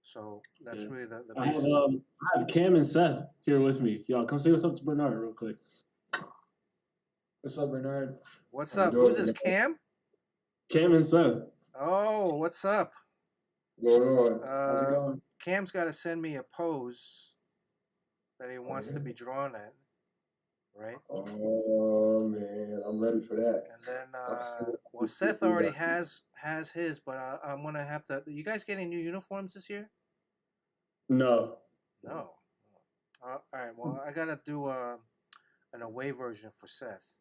So that's Yeah. really the I have, basis. I have Cam and Seth here with me. Y'all come say what's up to Bernard real quick. What's up, Bernard? What's How you up? doing, Who's this, Cam? Cam and Seth. Oh, what's up? Going on? How's it Uh, going? Cam's got to send me a pose that he wants to Okay. be drawn at, right? Oh man, I'm ready for that. And then, I've seen it. well, Seth already has his, but I'm gonna have to. You guys get any new uniforms this year? No. No. All right. Well, I gotta do an away version for Seth,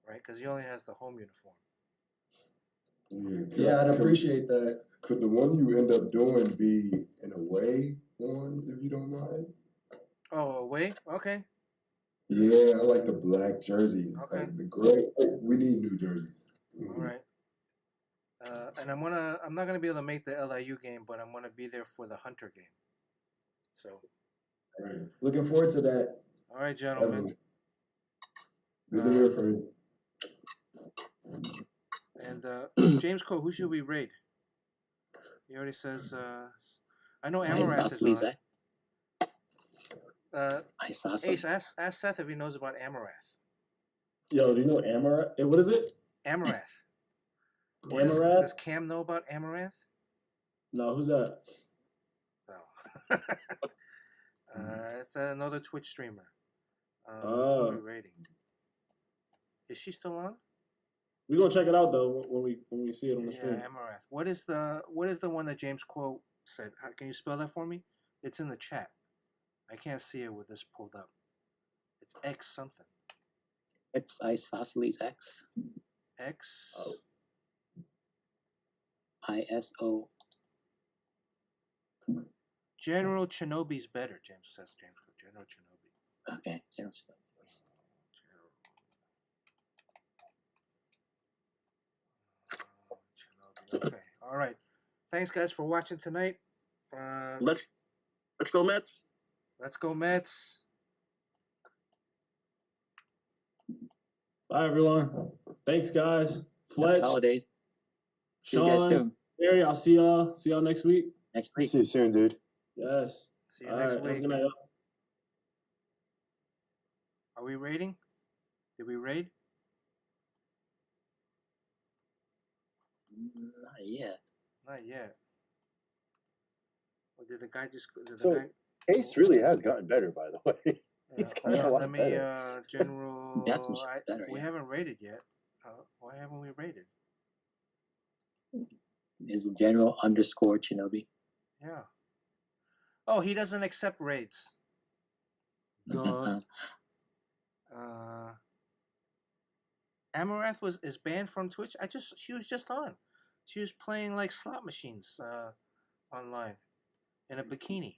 right? Because he only has the home uniform. Yeah, I'd appreciate that. Could the one you end up doing be an away one, if you don't mind? Oh, away? Okay. Yeah, I like the black jersey. Okay. Like the gray. We need new jerseys. All right. And I'm not gonna be able to make the LIU game, but I'm gonna be there for the Hunter game. So, All right. Looking forward to that. all right, gentlemen. Good to hear from you. And James Cole, who should we raid? He already says. I know Amarath is on. I saw some. Ace, ask Seth if he knows about Amarath. Yo, do you know Amaranth? What is it? Amarath. Amaranth? Does Cam know about Amarath? No, who's that? No. It's another Twitch streamer. Who Oh. are we rating? Is she still on? We gonna check it out though when we see it on the Yeah, stream. Amarath. What is the one that James Quote said? Can you spell that for me? It's in the chat. I can't see it with this pulled up. It's X something. It's Isosceles X. X. Oh. ISO. General Shinobi's better, James says. James Quote. General Shinobi. Okay. General Shinobi. Shinobi. Okay. All right. Thanks, guys, for watching tonight. Let's go Mets. Let's go, Mets. Bye everyone. Thanks guys. Happy Fletch, holidays. See you guys Sean, soon. Barry, I'll see y'all next week. Next week. See you soon, dude. Yes. See you next All right, have a week. good night, y'all. Are we raiding? Did we raid? Not yet. Not yet. Or did the guy just? Did the So, guy, Ace really has gotten better, by the way. He's hold gotten a on, lot let me better. general. Yeah, it's much better, we yeah. haven't rated yet. Why haven't we rated? Is General _ Shinobi. Yeah. Oh, he doesn't accept raids. Duh. Amarath is banned from Twitch. She was just on. She was playing like slot machines online in a bikini.